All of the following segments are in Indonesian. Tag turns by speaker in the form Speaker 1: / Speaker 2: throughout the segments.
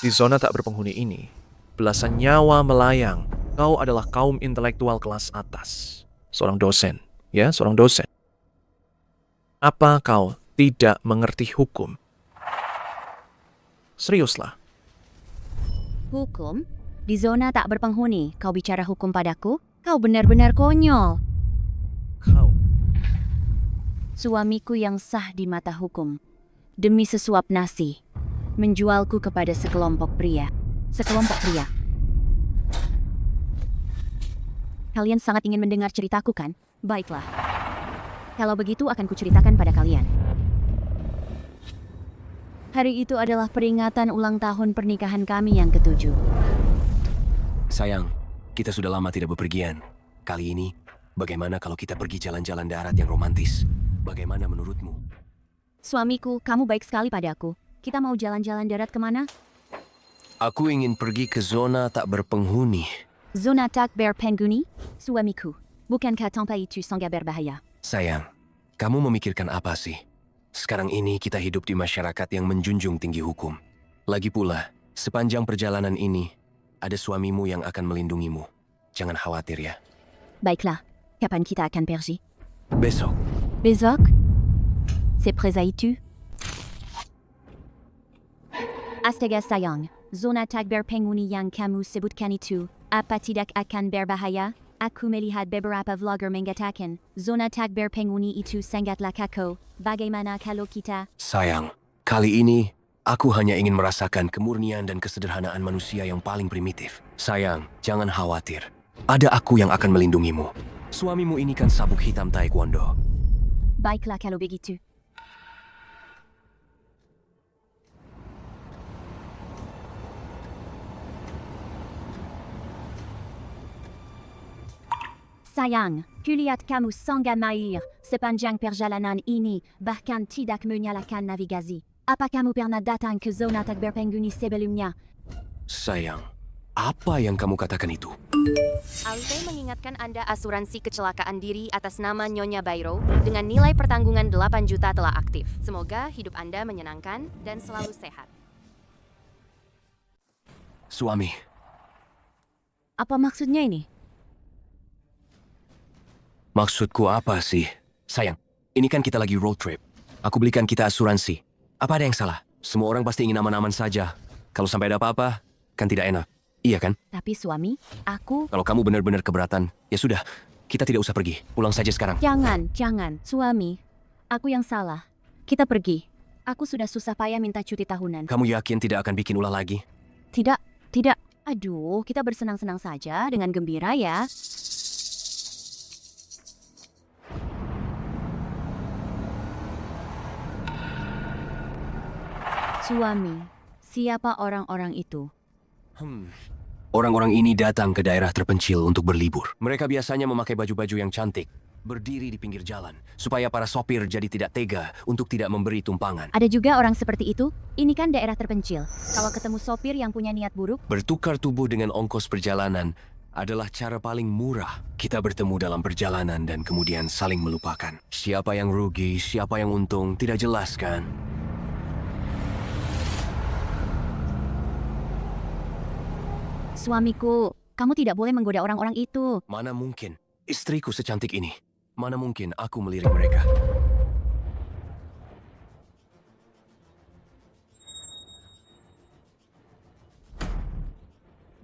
Speaker 1: Di zona tak berpenghuni ini, belasan nyawa melayang. Kau adalah kaum intelektual kelas atas. Seorang dosen, ya, seorang dosen. Apa kau tidak mengerti hukum? Seriuslah,
Speaker 2: Hukum? Di zona tak berpenghuni, kau bicara hukum padaku? Kau benar-benar konyol.
Speaker 1: kau
Speaker 2: Suamiku yang sah di mata hukum. Demi sesuap nasi, menjualku kepada sekelompok pria. Sekelompok pria. Kalian sangat ingin mendengar ceritaku, kan? Baiklah. Kalau begitu akan kuceritakan pada kalian. Hari itu adalah peringatan ulang tahun pernikahan kami yang ke-7.
Speaker 3: Sayang, kita sudah lama tidak bepergian. Kali ini, bagaimana kalau kita pergi jalan-jalan darat yang romantis? Bagaimana menurutmu?
Speaker 2: Suamiku, kamu baik sekali padaku. Kita mau jalan-jalan darat kemana?
Speaker 3: Aku ingin pergi ke zona tak berpenghuni.
Speaker 2: Zona tak berpenghuni? Suamiku, bukankah tempat itu sangat berbahaya?
Speaker 3: Sayang, kamu memikirkan apa sih? Sekarang ini kita hidup di masyarakat yang menjunjung tinggi hukum. Lagi pula, sepanjang perjalanan ini, ada suamimu yang akan melindungimu. Jangan khawatir ya.
Speaker 2: Baiklah, kapan kita akan pergi?
Speaker 3: Besok.
Speaker 2: Besok? C'est près itu? Astaga sayang, zona tak berpenghuni yang kamu sebutkan itu, apa tidak akan berbahaya? Aku melihat beberapa vlogger mengatakan, zona tak berpenghuni itu sangatlah kaku. Bagaimana kalau kita...
Speaker 3: Sayang, kali ini aku hanya ingin merasakan kemurnian dan kesederhanaan manusia yang paling primitif. Sayang, jangan khawatir. Ada aku yang akan melindungimu. Suamimu ini kan sabuk hitam taekwondo.
Speaker 2: Baiklah kalau begitu. Sayang, kulihat kamu sangat mahir sepanjang perjalanan ini, bahkan tidak menyalakan navigasi. Apa kamu pernah datang ke zona tak berpenghuni sebelumnya?
Speaker 3: Sayang, apa yang kamu katakan itu?
Speaker 4: Alipay mengingatkan Anda asuransi kecelakaan diri atas nama Nyonya Bairo dengan nilai pertanggungan 8 juta telah aktif. Semoga hidup Anda menyenangkan dan selalu sehat.
Speaker 3: Suami,
Speaker 2: Apa maksudnya ini?
Speaker 3: maksudku apa sih? Sayang, ini kan kita lagi road trip. Aku belikan kita asuransi. Apa ada yang salah? Semua orang pasti ingin aman-aman saja. Kalau sampai ada apa-apa, kan tidak enak. Iya kan?
Speaker 2: Tapi suami, aku...
Speaker 3: Kalau kamu benar-benar keberatan, ya sudah. Kita tidak usah pergi. Pulang saja sekarang.
Speaker 2: Jangan. Suami, aku yang salah. Kita pergi. Aku sudah susah payah minta cuti tahunan.
Speaker 3: Kamu yakin tidak akan bikin ulah lagi?
Speaker 2: Tidak. Aduh, kita bersenang-senang saja dengan gembira ya. Suami, siapa orang-orang itu?
Speaker 3: Orang-orang ini datang ke daerah terpencil untuk berlibur. Mereka biasanya memakai baju-baju yang cantik, berdiri di pinggir jalan, supaya para sopir jadi tidak tega untuk tidak memberi tumpangan.
Speaker 2: Ada juga orang seperti itu? Ini kan daerah terpencil. Kalau ketemu sopir yang punya niat buruk,
Speaker 3: Bertukar tubuh dengan ongkos perjalanan adalah cara paling murah. Kita bertemu dalam perjalanan dan kemudian saling melupakan. Siapa yang rugi, siapa yang untung, tidak jelas kan?
Speaker 2: suamiku, kamu tidak boleh menggoda orang-orang itu.
Speaker 3: Mana mungkin istriku secantik ini? Mana mungkin aku melirik mereka?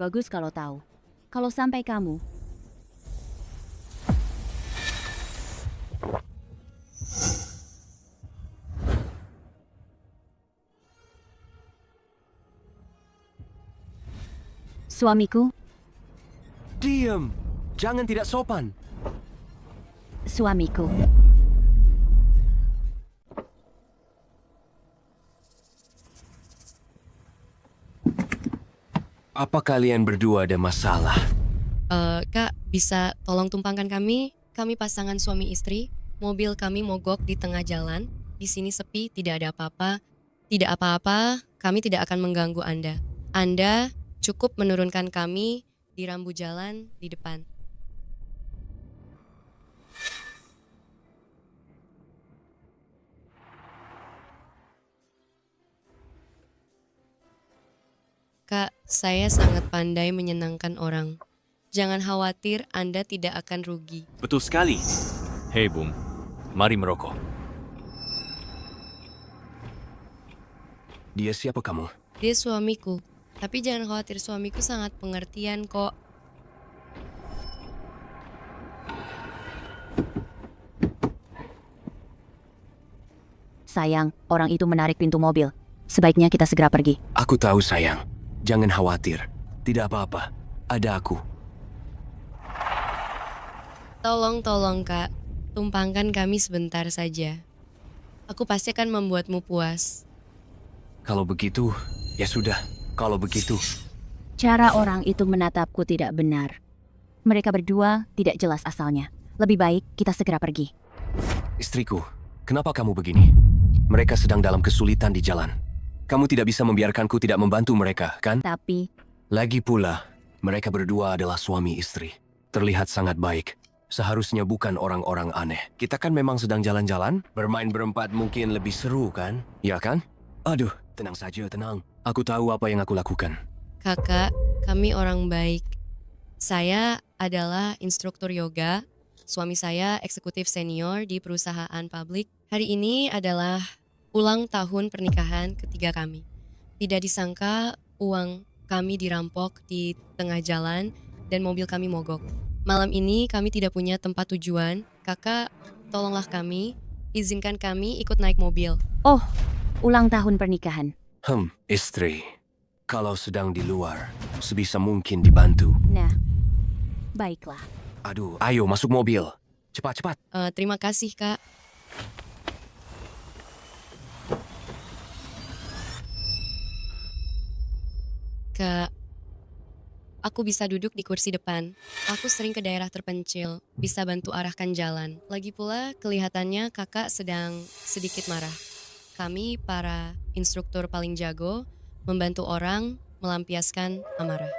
Speaker 2: Bagus kalau tahu. Kalau sampai kamu... Suamiku,
Speaker 3: Diam! Jangan tidak sopan!
Speaker 2: suamiku.
Speaker 3: Apa kalian berdua ada masalah?
Speaker 5: Kak, bisa tolong tumpangkan kami? Kami pasangan suami istri. Mobil kami mogok di tengah jalan. Di sini sepi, tidak ada apa-apa. Tidak apa-apa, kami tidak akan mengganggu Anda. Anda cukup menurunkan kami di rambu jalan di depan. Saya sangat pandai menyenangkan orang. Jangan khawatir, Anda tidak akan rugi.
Speaker 6: Betul sekali. Hei Bung, mari merokok.
Speaker 3: Dia siapa kamu?
Speaker 5: Dia suamiku. Tapi jangan khawatir, suamiku sangat pengertian kok.
Speaker 2: Sayang, orang itu menarik pintu mobil. Sebaiknya kita segera pergi.
Speaker 3: Aku tahu sayang. Jangan khawatir. Tidak apa-apa. Ada aku.
Speaker 5: Tolong Kak, tumpangkan kami sebentar saja. Aku pasti akan membuatmu puas.
Speaker 3: Kalau begitu, ya sudah. Kalau begitu,
Speaker 2: Cara orang itu menatapku tidak benar. Mereka berdua tidak jelas asalnya. Lebih baik kita segera pergi.
Speaker 3: istriku, kenapa kamu begini? Mereka sedang dalam kesulitan di jalan. Kamu tidak bisa membiarkanku tidak membantu mereka, kan?
Speaker 2: Tapi,
Speaker 3: Lagi pula, mereka berdua adalah suami istri. Terlihat sangat baik. Seharusnya bukan orang-orang aneh. Kita kan memang sedang jalan-jalan. Bermain berempat mungkin lebih seru, kan? Ya kan? Aduh, tenang saja, tenang. Aku tahu apa yang aku lakukan.
Speaker 5: Kakak, kami orang baik. Saya adalah instruktur yoga. Suami saya eksekutif senior di perusahaan publik. Hari ini adalah ulang tahun pernikahan ketiga kami. Tidak disangka uang kami dirampok di tengah jalan dan mobil kami mogok. Malam ini kami tidak punya tempat tujuan. Kakak, tolonglah kami. Izinkan kami ikut naik mobil.
Speaker 2: ulang tahun pernikahan.
Speaker 3: Istri. Kalau sedang di luar, sebisa mungkin dibantu.
Speaker 2: Nah, baiklah.
Speaker 3: Aduh, ayo masuk mobil. Cepat-cepat.
Speaker 5: Terima kasih, Kak. Kak, aku bisa duduk di kursi depan. Aku sering ke daerah terpencil, bisa bantu arahkan jalan. Lagi pula, kelihatannya kakak sedang sedikit marah. Kami, para instruktur paling jago, membantu orang melampiaskan amarah.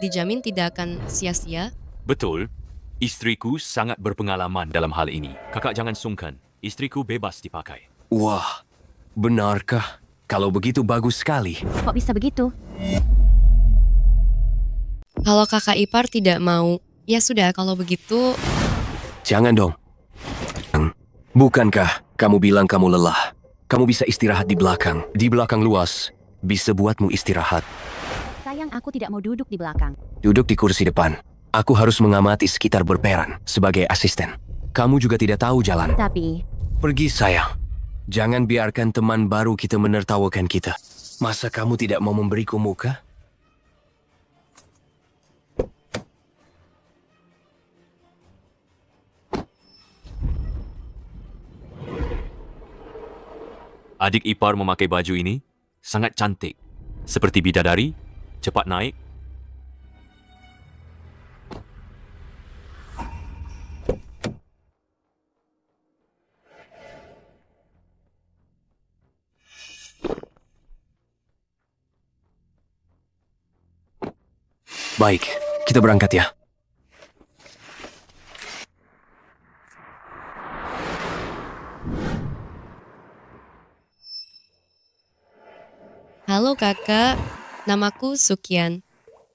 Speaker 5: Dijamin tidak akan sia-sia.
Speaker 6: Betul. Istriku sangat berpengalaman dalam hal ini. Kakak jangan sungkan. Istriku bebas dipakai.
Speaker 3: Wah, benarkah? Kalau begitu bagus sekali.
Speaker 2: Kok bisa begitu?
Speaker 5: Kalau kakak ipar tidak mau, ya sudah kalau begitu.
Speaker 3: Jangan dong. Bukankah kamu bilang kamu lelah? Kamu bisa istirahat di belakang. Di belakang luas. Bisa buatmu istirahat.
Speaker 2: Sayang, aku tidak mau duduk di belakang.
Speaker 3: Duduk di kursi depan. Aku harus mengamati sekitar berperan sebagai asisten. Kamu juga tidak tahu jalan.
Speaker 2: Tapi,
Speaker 3: Pergi sayang. Jangan biarkan teman baru kita menertawakan kita. Masa kamu tidak mau memberiku muka?
Speaker 6: Adik ipar memakai baju ini sangat cantik. Seperti bidadari, cepat naik.
Speaker 3: Baik, kita berangkat ya.
Speaker 5: Halo kakak, namaku Sukian.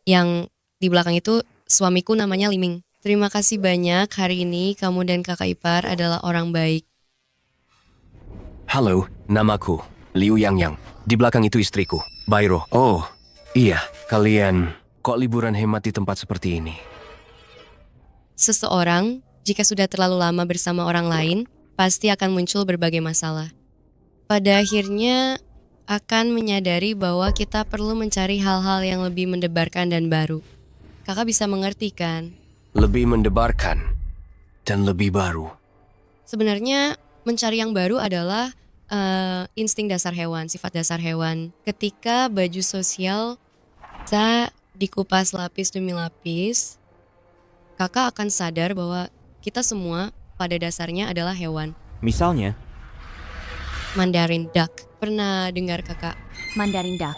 Speaker 5: Yang di belakang itu suamiku namanya Liming. Terima kasih banyak, hari ini kamu dan kakak ipar adalah orang baik.
Speaker 3: Halo, namaku Liu Yang. Di belakang itu istriku, Bairo. Oh, iya, kalian kok liburan hemat di tempat seperti ini?
Speaker 5: Seseorang, jika sudah terlalu lama bersama orang lain, pasti akan muncul berbagai masalah. Pada akhirnya, akan menyadari bahwa kita perlu mencari hal-hal yang lebih mendebarkan dan baru. Kakak bisa mengerti kan?
Speaker 3: Lebih mendebarkan dan lebih baru.
Speaker 5: Sebenarnya mencari yang baru adalah insting dasar hewan, sifat dasar hewan. Ketika baju sosial bisa dikupas lapis demi lapis, kakak akan sadar bahwa kita semua pada dasarnya adalah hewan.
Speaker 6: Misalnya,
Speaker 5: Mandarin duck. Pernah dengar kakak?
Speaker 2: Mandarin duck.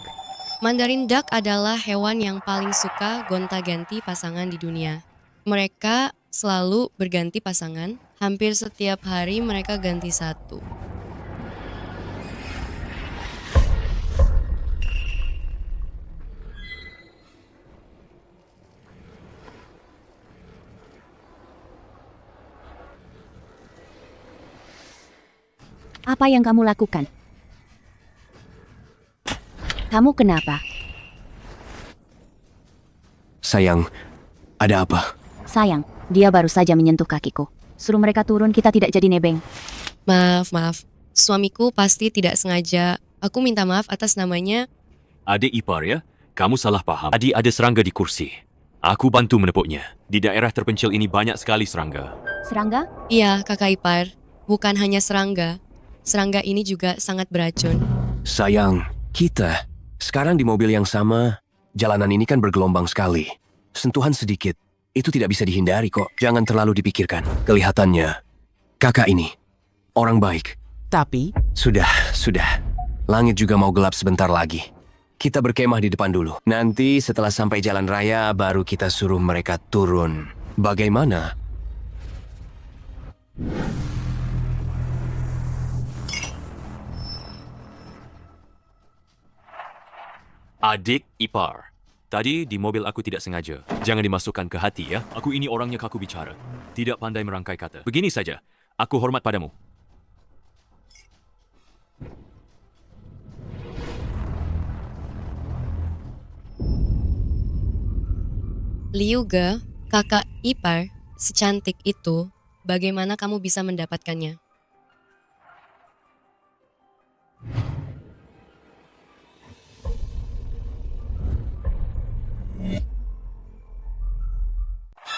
Speaker 5: Mandarin duck adalah hewan yang paling suka gonta-ganti pasangan di dunia. Mereka selalu berganti pasangan, hampir setiap hari mereka ganti satu.
Speaker 2: Apa yang kamu lakukan? Kamu kenapa?
Speaker 3: Sayang, ada apa?
Speaker 2: Sayang, dia baru saja menyentuh kakiku. Suruh mereka turun, kita tidak jadi nebeng.
Speaker 5: Maaf. Suamiku pasti tidak sengaja. Aku minta maaf atas namanya.
Speaker 6: Adik ipar ya? Kamu salah paham. Tadi ada serangga di kursi. Aku bantu menepuknya. Di daerah terpencil ini banyak sekali serangga.
Speaker 2: Serangga?
Speaker 5: Iya, kakak ipar. Bukan hanya serangga. Serangga ini juga sangat beracun.
Speaker 3: Sayang, kita sekarang di mobil yang sama. Jalanan ini kan bergelombang sekali. Sentuhan sedikit, itu tidak bisa dihindari kok. Jangan terlalu dipikirkan. Kelihatannya, kakak ini orang baik.
Speaker 7: Tapi,
Speaker 3: Sudah. Langit juga mau gelap sebentar lagi. Kita berkemah di depan dulu. Nanti setelah sampai jalan raya, baru kita suruh mereka turun. Bagaimana?
Speaker 6: Adik ipar. Tadi di mobil aku tidak sengaja. Jangan dimasukkan ke hati ya. Aku ini orangnya kaku bicara. Tidak pandai merangkai kata. Begini saja. Aku hormat padamu.
Speaker 5: Liuga, kakak ipar, secantik itu, bagaimana kamu bisa mendapatkannya?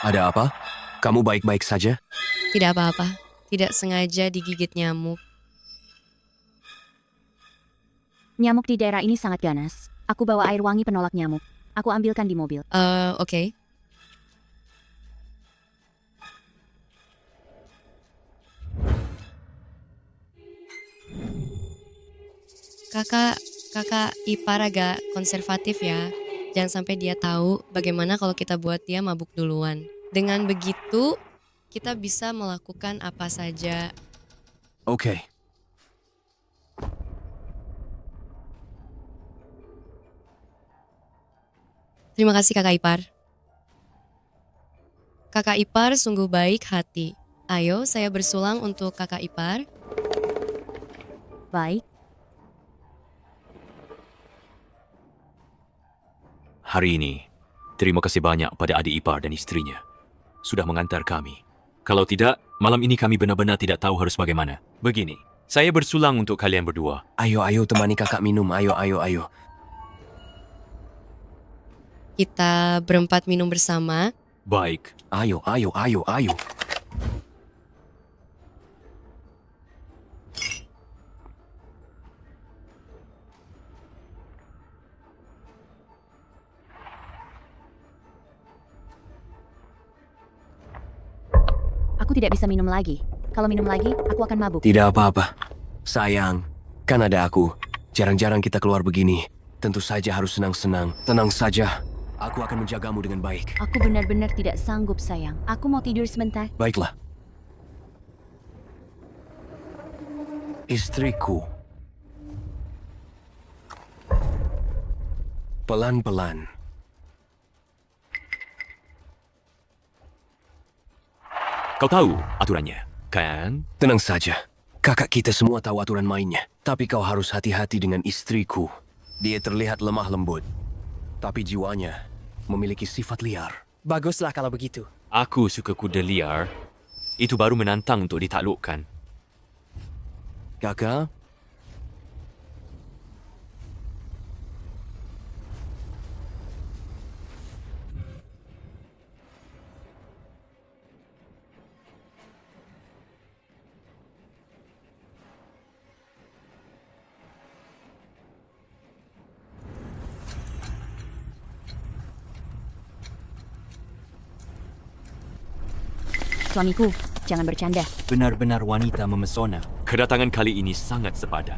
Speaker 3: Ada apa? Kamu baik-baik saja?
Speaker 5: Tidak apa-apa, tidak sengaja digigit nyamuk.
Speaker 2: Nyamuk di daerah ini sangat ganas. Aku bawa air wangi penolak nyamuk. Aku ambilkan di mobil.
Speaker 5: Oke. Kakak ipar agak konservatif ya. Jangan sampai dia tahu bagaimana kalau kita buat dia mabuk duluan. Dengan begitu, kita bisa melakukan apa saja.
Speaker 3: Oke.
Speaker 5: Terima kasih kakak ipar. Kakak ipar sungguh baik hati. Ayo, saya bersulang untuk kakak ipar.
Speaker 2: Baik.
Speaker 6: Hari ini, terima kasih banyak pada adik ipar dan istrinya. Sudah mengantar kami. Kalau tidak, malam ini kami benar-benar tidak tahu harus bagaimana. Begini, saya bersulang untuk kalian berdua.
Speaker 3: Ayo temani kakak minum. Ayo.
Speaker 5: Kita berempat minum bersama.
Speaker 6: Baik,
Speaker 3: Ayo.
Speaker 2: Aku tidak bisa minum lagi. Kalau minum lagi, aku akan mabuk.
Speaker 3: Tidak apa-apa. Sayang, kan ada aku. Jarang-jarang kita keluar begini. Tentu saja harus senang-senang. Tenang saja. Aku akan menjagamu dengan baik.
Speaker 2: Aku benar-benar tidak sanggup, sayang. Aku mau tidur sebentar.
Speaker 3: Baiklah. Istriku. Pelan-pelan.
Speaker 6: kau tahu aturannya, kan?
Speaker 3: Tenang saja. Kakak kita semua tahu aturan mainnya. Tapi kau harus hati-hati dengan istriku. Dia terlihat lemah lembut. Tapi jiwanya memiliki sifat liar.
Speaker 7: baguslah kalau begitu.
Speaker 6: Aku suka kuda liar. Itu baru menantang untuk ditaklukkan.
Speaker 3: Kakak,
Speaker 2: Suamiku, jangan bercanda.
Speaker 7: Benar-benar wanita memesona.
Speaker 6: Kedatangan kali ini sangat sepadan.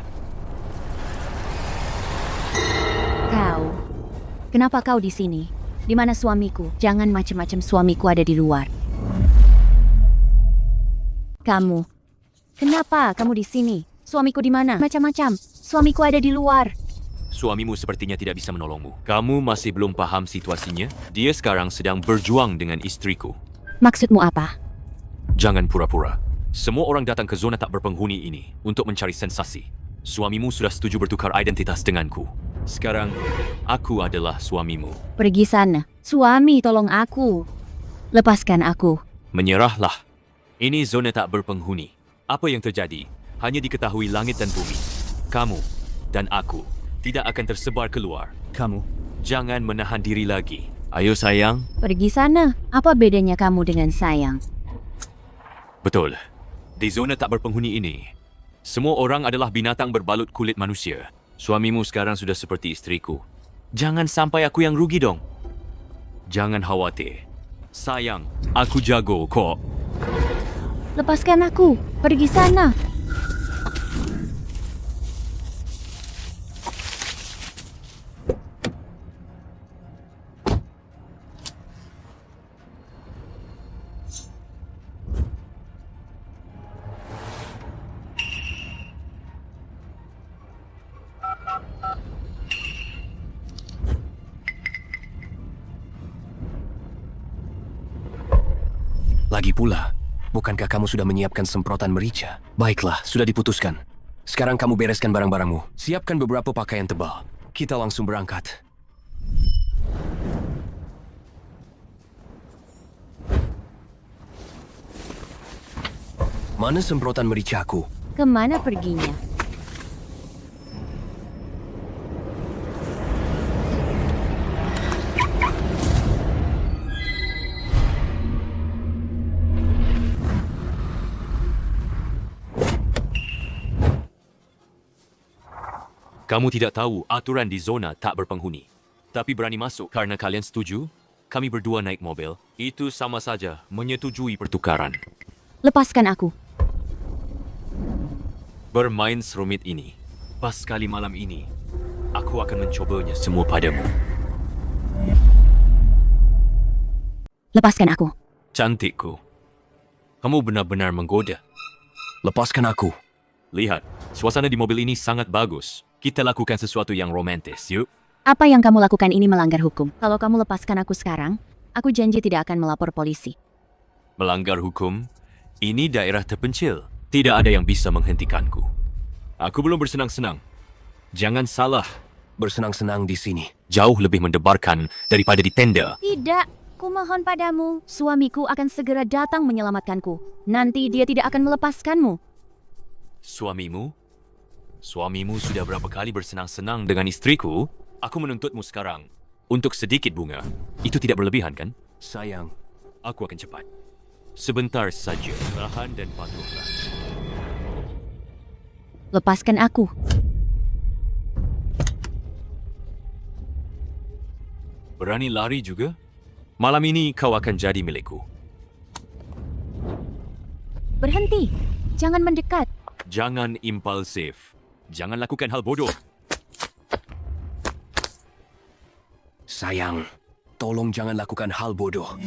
Speaker 2: Kau. Kenapa kau di sini? Di mana suamiku? Jangan macam-macam, suamiku ada di luar. Kamu. Kenapa kamu di sini? Suamiku di mana? Macam-macam. Suamiku ada di luar.
Speaker 6: Suamimu sepertinya tidak bisa menolongmu. Kamu masih belum paham situasinya? Dia sekarang sedang berjuang dengan istriku.
Speaker 2: Maksudmu apa?
Speaker 6: Jangan pura-pura. Semua orang datang ke zona tak berpenghuni ini untuk mencari sensasi. Suamimu sudah setuju bertukar identitas denganku. Sekarang, aku adalah suamimu.
Speaker 2: Pergi sana. Suami, tolong aku. Lepaskan aku.
Speaker 6: Menyerahlah. Ini zona tak berpenghuni. Apa yang terjadi hanya diketahui langit dan bumi. Kamu dan aku tidak akan tersebar keluar.
Speaker 7: Kamu.
Speaker 6: Jangan menahan diri lagi. Ayo sayang.
Speaker 2: Pergi sana. Apa bedanya kamu dengan sayang?
Speaker 6: Betul. Di zona tak berpenghuni ini, semua orang adalah binatang berbalut kulit manusia. Suamimu sekarang sudah seperti istriku. Jangan sampai aku yang rugi dong. Jangan khawatir. Sayang, aku jago kok.
Speaker 2: Lepaskan aku. Pergi sana.
Speaker 3: Lagi pula, bukankah kamu sudah menyiapkan semprotan merica? Baiklah, sudah diputuskan. Sekarang kamu bereskan barang-barangmu. Siapkan beberapa pakaian tebal. Kita langsung berangkat. Mana semprotan mericaku?
Speaker 2: Kemana perginya?
Speaker 6: Kamu tidak tahu aturan di zona tak berpenghuni. Tapi berani masuk karena kalian setuju? Kami berdua naik mobil. Itu sama saja menyetujui pertukaran.
Speaker 2: Lepaskan aku.
Speaker 6: Bermain serumit ini. Pas sekali malam ini, aku akan mencobanya semua padamu.
Speaker 2: Lepaskan aku.
Speaker 6: Cantikku. Kamu benar-benar menggoda.
Speaker 3: Lepaskan aku.
Speaker 6: Lihat, suasana di mobil ini sangat bagus. Kita lakukan sesuatu yang romantis, yuk.
Speaker 2: Apa yang kamu lakukan ini melanggar hukum. Kalau kamu lepaskan aku sekarang, aku janji tidak akan melapor polisi.
Speaker 6: Melanggar hukum? Ini daerah terpencil. Tidak ada yang bisa menghentikanku. Aku belum bersenang-senang. Jangan salah.
Speaker 3: Bersenang-senang di sini.
Speaker 6: Jauh lebih mendebarkan daripada di tenda.
Speaker 2: Tidak, kumohon padamu. Suamiku akan segera datang menyelamatkanku. Nanti dia tidak akan melepaskanmu.
Speaker 6: Suamimu? Suamimu sudah berapa kali bersenang-senang dengan istriku? Aku menuntutmu sekarang untuk sedikit bunga. Itu tidak berlebihan, kan?
Speaker 3: Sayang,
Speaker 6: Aku akan cepat. Sebentar saja. Tahan dan patuhlah.
Speaker 2: Lepaskan aku.
Speaker 6: Berani lari juga? Malam ini kau akan jadi milikku.
Speaker 2: Berhenti. Jangan mendekat.
Speaker 6: Jangan impulsif. Jangan lakukan hal bodoh.
Speaker 3: sayang, tolong jangan lakukan hal bodoh.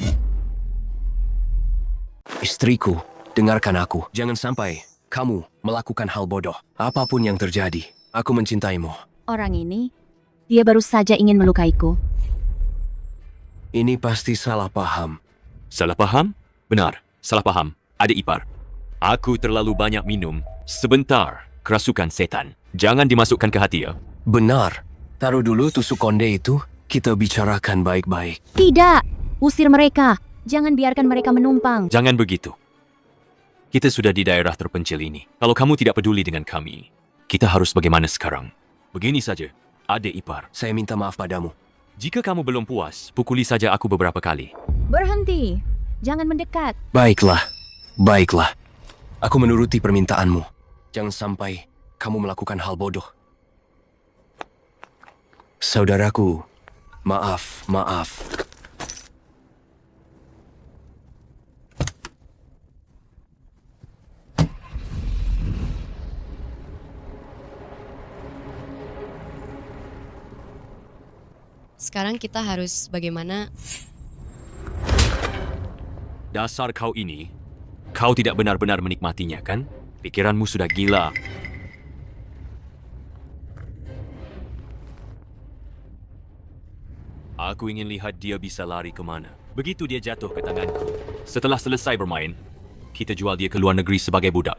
Speaker 3: Istriku, dengarkan aku. Jangan sampai kamu melakukan hal bodoh. Apapun yang terjadi, aku mencintaimu.
Speaker 2: Orang ini, dia baru saja ingin melukaiku.
Speaker 3: Ini pasti salah paham.
Speaker 6: Salah paham? Benar, salah paham. Adik ipar. Aku terlalu banyak minum. Sebentar, kerasukan setan. Jangan dimasukkan ke hati ya.
Speaker 3: Benar. Taruh dulu tusuk konde itu. Kita bicarakan baik-baik.
Speaker 2: Tidak, usir mereka. Jangan biarkan mereka menumpang.
Speaker 6: Jangan begitu. Kita sudah di daerah terpencil ini. Kalau kamu tidak peduli dengan kami, kita harus bagaimana sekarang? Begini saja, adik ipar.
Speaker 3: Saya minta maaf padamu.
Speaker 6: Jika kamu belum puas, pukuli saja aku beberapa kali.
Speaker 2: Berhenti. Jangan mendekat.
Speaker 3: Baiklah. Baiklah. Aku menuruti permintaanmu. Jangan sampai kamu melakukan hal bodoh. Saudaraku, maaf.
Speaker 5: Sekarang kita harus bagaimana?
Speaker 6: Dasar kau ini, kau tidak benar-benar menikmatinya, kan? Pikiranmu sudah gila. Aku ingin lihat dia bisa lari kemana. Begitu dia jatuh ke tanganku. Setelah selesai bermain, kita jual dia ke luar negeri sebagai budak.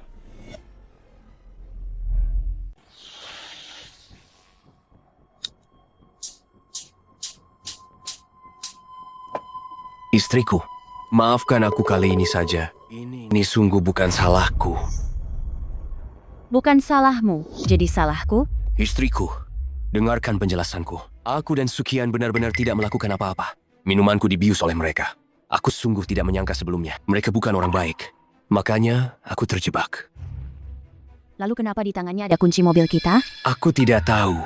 Speaker 3: Istriku, maafkan aku kali ini saja. Ini sungguh bukan salahku.
Speaker 2: Bukan salahmu, jadi salahku?
Speaker 3: Istriku, dengarkan penjelasanku. Aku dan Sukian benar-benar tidak melakukan apa-apa. Minumanku dibius oleh mereka. Aku sungguh tidak menyangka sebelumnya. Mereka bukan orang baik. Makanya aku terjebak.
Speaker 2: Lalu kenapa di tangannya ada kunci mobil kita?
Speaker 3: Aku tidak tahu.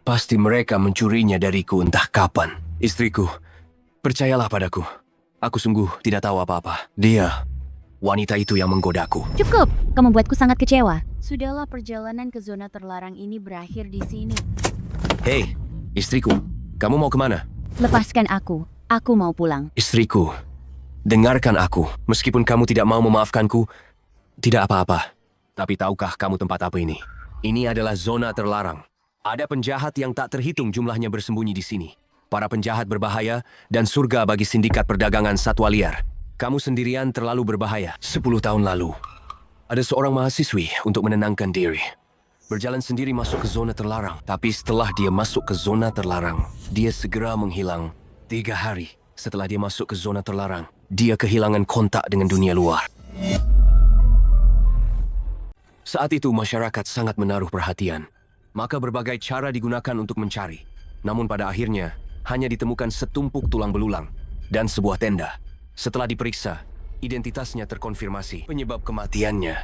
Speaker 3: Pasti mereka mencurinya dariku entah kapan. Istriku, percayalah padaku. Aku sungguh tidak tahu apa-apa. Dia, wanita itu yang menggodaku.
Speaker 2: Cukup, kau membuatku sangat kecewa. Sudahlah, perjalanan ke zona terlarang ini berakhir di sini.
Speaker 3: Hei, istriku, kamu mau kemana?
Speaker 2: Lepaskan aku mau pulang.
Speaker 3: Istriku, dengarkan aku. Meskipun kamu tidak mau memaafkanku, tidak apa-apa. Tapi tahukah kamu tempat apa ini? Ini adalah zona terlarang. Ada penjahat yang tak terhitung jumlahnya bersembunyi di sini. Para penjahat berbahaya dan surga bagi sindikat perdagangan satwa liar. Kamu sendirian terlalu berbahaya. 10 tahun lalu, ada seorang mahasiswi untuk menenangkan diri. Berjalan sendiri masuk ke zona terlarang. Tapi setelah dia masuk ke zona terlarang, dia segera menghilang. 3 hari setelah dia masuk ke zona terlarang, dia kehilangan kontak dengan dunia luar. Saat itu masyarakat sangat menaruh perhatian. Maka berbagai cara digunakan untuk mencari. Namun pada akhirnya, hanya ditemukan setumpuk tulang belulang dan sebuah tenda. Setelah diperiksa, identitasnya terkonfirmasi. Penyebab kematiannya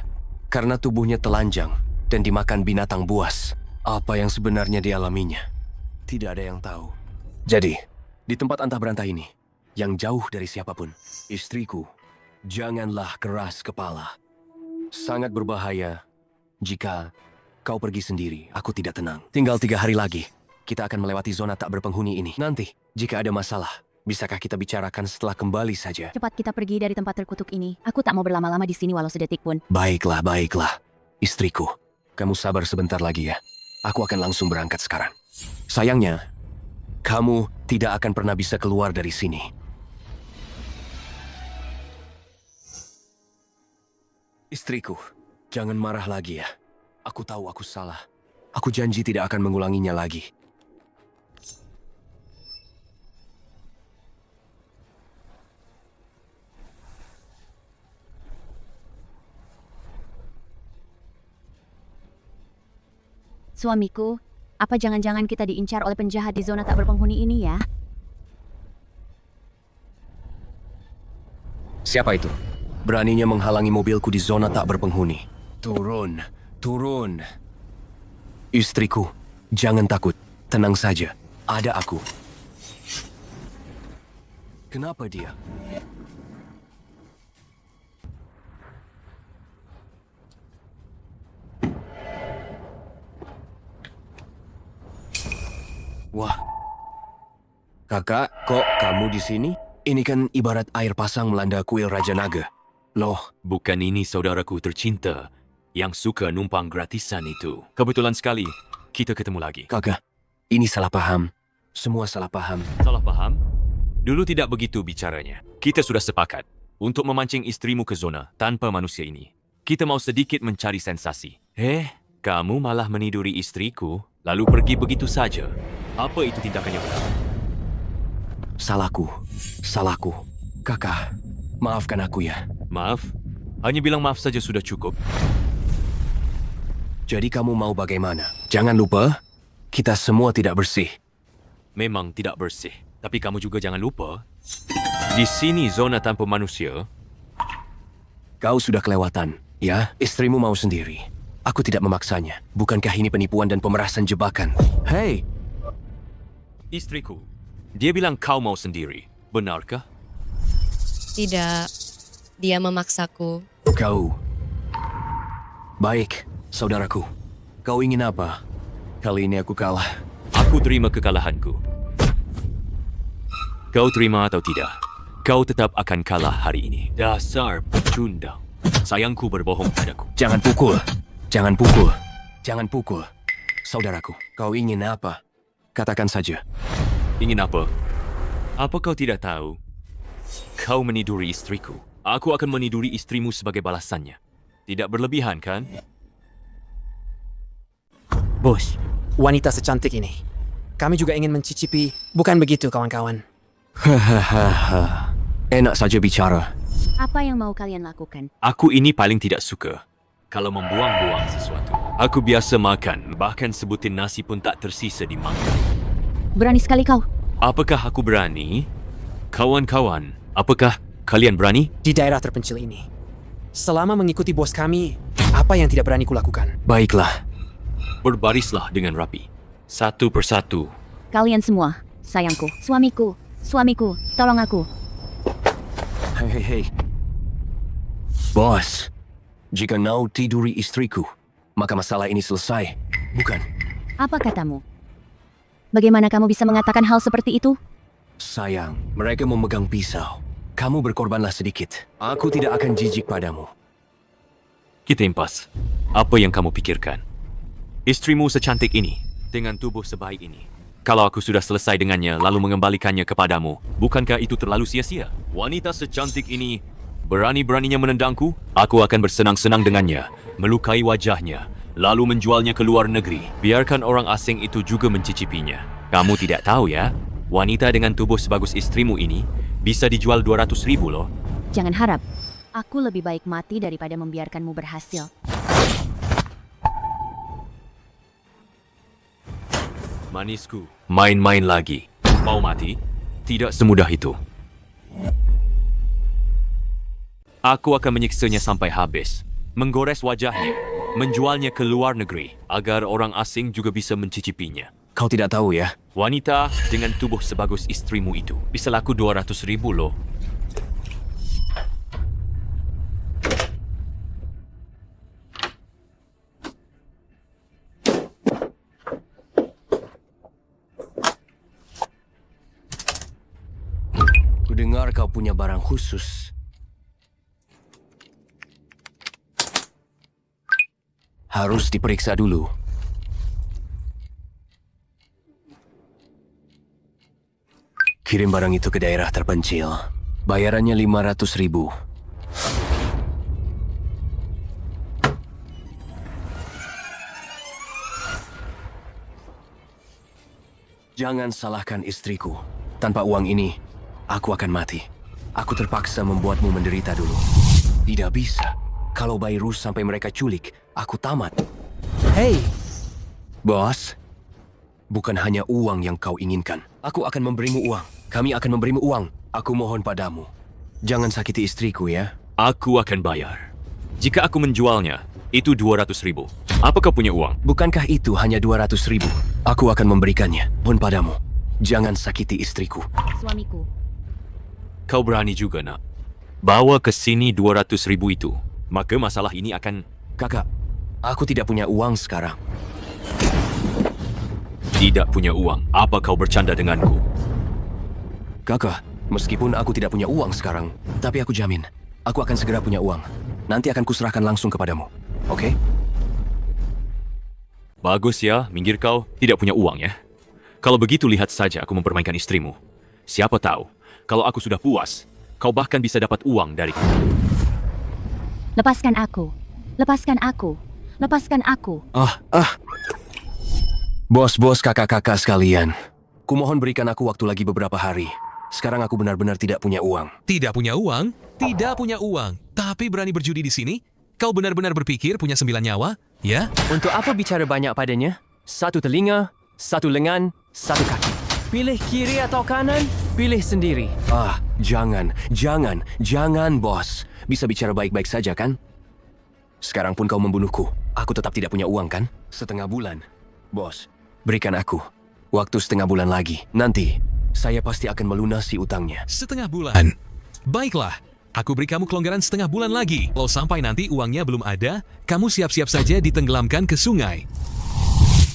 Speaker 3: karena tubuhnya telanjang dan dimakan binatang buas. Apa yang sebenarnya dialaminya, tidak ada yang tahu. Jadi, di tempat antah berantah ini, yang jauh dari siapapun, istriku, janganlah keras kepala. Sangat berbahaya jika kau pergi sendiri. Aku tidak tenang. Tinggal 3 hari lagi, kita akan melewati zona tak berpenghuni ini. Nanti, jika ada masalah, bisakah kita bicarakan setelah kembali saja?
Speaker 2: Cepat kita pergi dari tempat terkutuk ini. Aku tak mau berlama-lama di sini walau sedetik pun.
Speaker 3: Baiklah, baiklah. Istriku, kamu sabar sebentar lagi ya. Aku akan langsung berangkat sekarang. Sayangnya, kamu tidak akan pernah bisa keluar dari sini. Istriku, jangan marah lagi ya. Aku tahu aku salah. Aku janji tidak akan mengulanginya lagi.
Speaker 2: Suamiku, apa jangan-jangan kita diincar oleh penjahat di zona tak berpenghuni ini ya?
Speaker 3: Siapa itu? Beraninya menghalangi mobilku di zona tak berpenghuni. Turun, turun. Istriku, jangan takut. Tenang saja, ada aku. Kenapa dia? Wah, kakak, kok kamu di sini? Ini kan ibarat air pasang melanda kuil Raja Naga. Loh,
Speaker 6: Bukan ini saudaraku tercinta yang suka numpang gratisan itu. Kebetulan sekali, kita ketemu lagi.
Speaker 3: kakak, ini salah paham. Semua salah paham.
Speaker 6: Salah paham? Dulu tidak begitu bicaranya. Kita sudah sepakat untuk memancing istrimu ke zona tanpa manusia ini. Kita mau sedikit mencari sensasi. Kamu malah meniduri istriku, lalu pergi begitu saja. Apa itu tindakannya benar?
Speaker 3: Salahku, salahku. Kakak, maafkan aku ya.
Speaker 6: Maaf, hanya bilang maaf saja sudah cukup.
Speaker 3: Jadi kamu mau bagaimana? Jangan lupa, kita semua tidak bersih.
Speaker 6: Memang tidak bersih, tapi kamu juga jangan lupa, di sini zona tanpa manusia.
Speaker 3: Kau sudah kelewatan, ya? Istrimu mau sendiri. Aku tidak memaksanya. Bukankah ini penipuan dan pemerasan jebakan? Hei,
Speaker 6: Istriku, dia bilang kau mau sendiri. Benarkah?
Speaker 5: Tidak, dia memaksaku.
Speaker 3: kau. Baik, saudaraku. Kau ingin apa? Kali ini aku kalah.
Speaker 6: Aku terima kekalahanku. Kau terima atau tidak, kau tetap akan kalah hari ini. Dasar pecundang. Sayangku berbohong padaku.
Speaker 3: Jangan pukul. Jangan pukul. Jangan pukul. Saudaraku, kau ingin apa? Katakan saja.
Speaker 6: Ingin apa? Apa kau tidak tahu? Kau meniduri istriku. Aku akan meniduri istrimu sebagai balasannya. Tidak berlebihan, kan?
Speaker 7: Bos, wanita secantik ini. Kami juga ingin mencicipi, bukan begitu kawan-kawan?
Speaker 3: Hahaha. Enak saja bicara.
Speaker 2: Apa yang mau kalian lakukan?
Speaker 6: Aku ini paling tidak suka kalau membuang-buang sesuatu. Aku biasa makan, bahkan sebutin nasi pun tak tersisa di mangkuk.
Speaker 2: Berani sekali kau.
Speaker 6: Apakah aku berani? Kawan-kawan, apakah kalian berani?
Speaker 7: Di daerah terpencil ini. Selama mengikuti bos kami, apa yang tidak berani kulakukan?
Speaker 3: Baiklah.
Speaker 6: Berbarislah dengan rapi. Satu persatu.
Speaker 2: Kalian semua, sayangku, suamiku, tolong aku.
Speaker 3: Hei. Bos, jika kau tiduri istriku, maka masalah ini selesai. Bukan?
Speaker 2: Apa katamu? Bagaimana kamu bisa mengatakan hal seperti itu?
Speaker 3: Sayang, mereka memegang pisau. Kamu berkorbanlah sedikit. Aku tidak akan jijik padamu.
Speaker 6: Kita impas. Apa yang kamu pikirkan? Istrimu secantik ini, dengan tubuh sebaik ini. Kalau aku sudah selesai dengannya, lalu mengembalikannya kepadamu, bukankah itu terlalu sia-sia? Wanita secantik ini, berani-beraninya menendangku, aku akan bersenang-senang dengannya, melukai wajahnya, lalu menjualnya ke luar negeri. Biarkan orang asing itu juga mencicipinya. Kamu tidak tahu ya, wanita dengan tubuh sebagus istrimu ini bisa dijual 200.000 loh.
Speaker 2: Jangan harap. Aku lebih baik mati daripada membiarkanmu berhasil.
Speaker 6: Manisku, main-main lagi. Mau mati? Tidak semudah itu. Aku akan menyiksanya sampai habis, menggores wajahnya, menjualnya ke luar negeri, agar orang asing juga bisa mencicipinya.
Speaker 3: Kau tidak tahu ya?
Speaker 6: Wanita dengan tubuh sebagus istrimu itu bisa laku 200.000 loh.
Speaker 3: Kudengar kau punya barang khusus. Harus diperiksa dulu. Kirim barang itu ke daerah terpencil. Bayarannya 500.000. Jangan salahkan istriku. Tanpa uang ini, aku akan mati. Aku terpaksa membuatmu menderita dulu. Tidak bisa. Kalau Bayrus sampai mereka culik, aku tamat.
Speaker 7: Hei,
Speaker 3: Bos, bukan hanya uang yang kau inginkan. Aku akan memberimu uang. Kami akan memberimu uang. Aku mohon padamu. Jangan sakiti istriku ya.
Speaker 6: Aku akan bayar. Jika aku menjualnya, itu 200.000. Apa kau punya uang?
Speaker 3: Bukankah itu hanya 200.000? Aku akan memberikannya. Mohon padamu. Jangan sakiti istriku.
Speaker 2: Suamiku,
Speaker 6: Kau berani juga, nak. Bawa ke sini 200.000 itu. Maka masalah ini akan...
Speaker 3: Kakak, aku tidak punya uang sekarang.
Speaker 6: Tidak punya uang. Apa kau bercanda denganku?
Speaker 3: Kakak, meskipun aku tidak punya uang sekarang, tapi aku jamin, aku akan segera punya uang. Nanti akan kuserahkan langsung kepadamu. Oke?
Speaker 6: Bagus ya, minggir kau. Tidak punya uang ya. Kalau begitu lihat saja aku mempermainkan istrimu. Siapa tahu, kalau aku sudah puas, kau bahkan bisa dapat uang dariku.
Speaker 2: lepaskan aku. Lepaskan aku. Lepaskan aku.
Speaker 3: Bos-bos kakak-kakak sekalian, kumohon berikan aku waktu lagi beberapa hari. Sekarang aku benar-benar tidak punya uang.
Speaker 8: Tidak punya uang? Tidak punya uang. Tapi berani berjudi di sini? Kau benar-benar berpikir punya 9 nyawa? Ya?
Speaker 9: Untuk apa bicara banyak padanya? Satu telinga, satu lengan, satu kaki. Pilih kiri atau kanan, pilih sendiri.
Speaker 3: Jangan, bos. Bisa bicara baik-baik saja, kan? Sekarang pun kau membunuhku. Aku tetap tidak punya uang, kan? Setengah bulan. Bos, berikan aku waktu setengah bulan lagi. Nanti, saya pasti akan melunasi utangnya.
Speaker 8: Setengah bulan. Baiklah, aku beri kamu kelonggaran setengah bulan lagi. Kalau sampai nanti uangnya belum ada, kamu siap-siap saja ditenggelamkan ke sungai.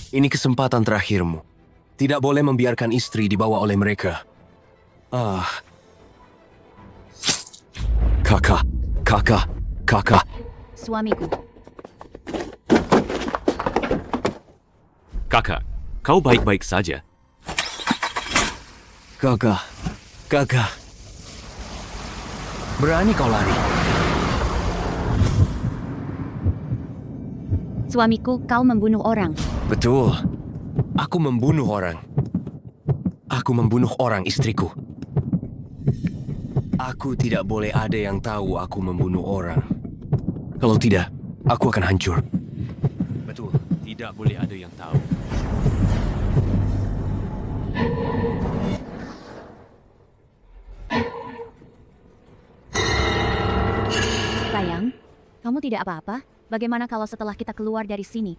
Speaker 3: Ini kesempatan terakhirmu. Tidak boleh membiarkan istri dibawa oleh mereka. Kakak.
Speaker 2: Suamiku,
Speaker 6: Kakak, kau baik-baik saja.
Speaker 3: Kakak. Berani kau lari?
Speaker 2: Suamiku, kau membunuh orang.
Speaker 3: Betul. Aku membunuh orang. Aku membunuh orang, istriku. Aku tidak boleh ada yang tahu aku membunuh orang. Kalau tidak, aku akan hancur.
Speaker 6: Betul, tidak boleh ada yang tahu.
Speaker 2: Sayang, kamu tidak apa-apa? Bagaimana kalau setelah kita keluar dari sini,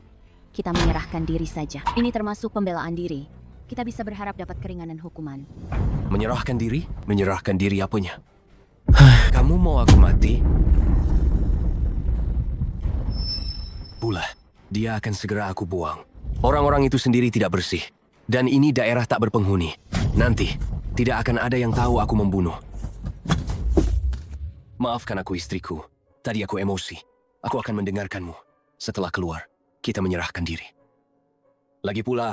Speaker 2: kita menyerahkan diri saja? Ini termasuk pembelaan diri. Kita bisa berharap dapat keringanan hukuman.
Speaker 3: Menyerahkan diri? Menyerahkan diri apanya? Kamu mau aku mati? Pula, dia akan segera aku buang. Orang-orang itu sendiri tidak bersih. Dan ini daerah tak berpenghuni. Nanti, tidak akan ada yang tahu aku membunuh. Maafkan aku, istriku. Tadi aku emosi. Aku akan mendengarkanmu. Setelah keluar, kita menyerahkan diri. Lagi pula,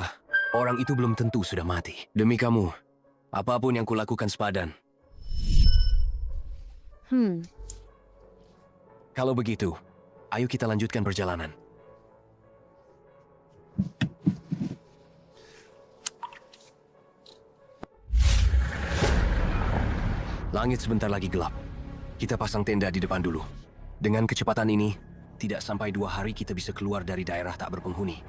Speaker 3: orang itu belum tentu sudah mati. Demi kamu, apapun yang kulakukan sepadan. Kalau begitu, ayo kita lanjutkan perjalanan. Langit sebentar lagi gelap. Kita pasang tenda di depan dulu. Dengan kecepatan ini, tidak sampai 2 hari kita bisa keluar dari daerah tak berpenghuni.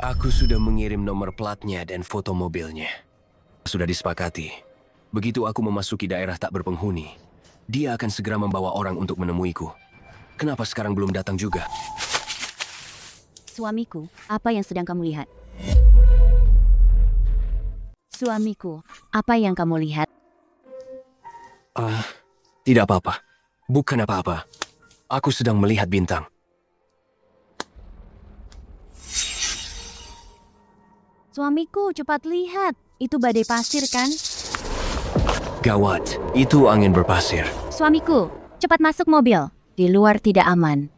Speaker 3: Aku sudah mengirim nomor platnya dan foto mobilnya. Sudah disepakati. Begitu aku memasuki daerah tak berpenghuni, dia akan segera membawa orang untuk menemuiku. Kenapa sekarang belum datang juga?
Speaker 2: Suamiku, apa yang sedang kamu lihat? Suamiku, apa yang kamu lihat?
Speaker 3: Tidak apa-apa. Bukan apa-apa. Aku sedang melihat bintang.
Speaker 2: Suamiku, cepat lihat. Itu badai pasir, kan?
Speaker 3: Gawat, itu angin berpasir.
Speaker 2: Suamiku, cepat masuk mobil. Di luar tidak aman.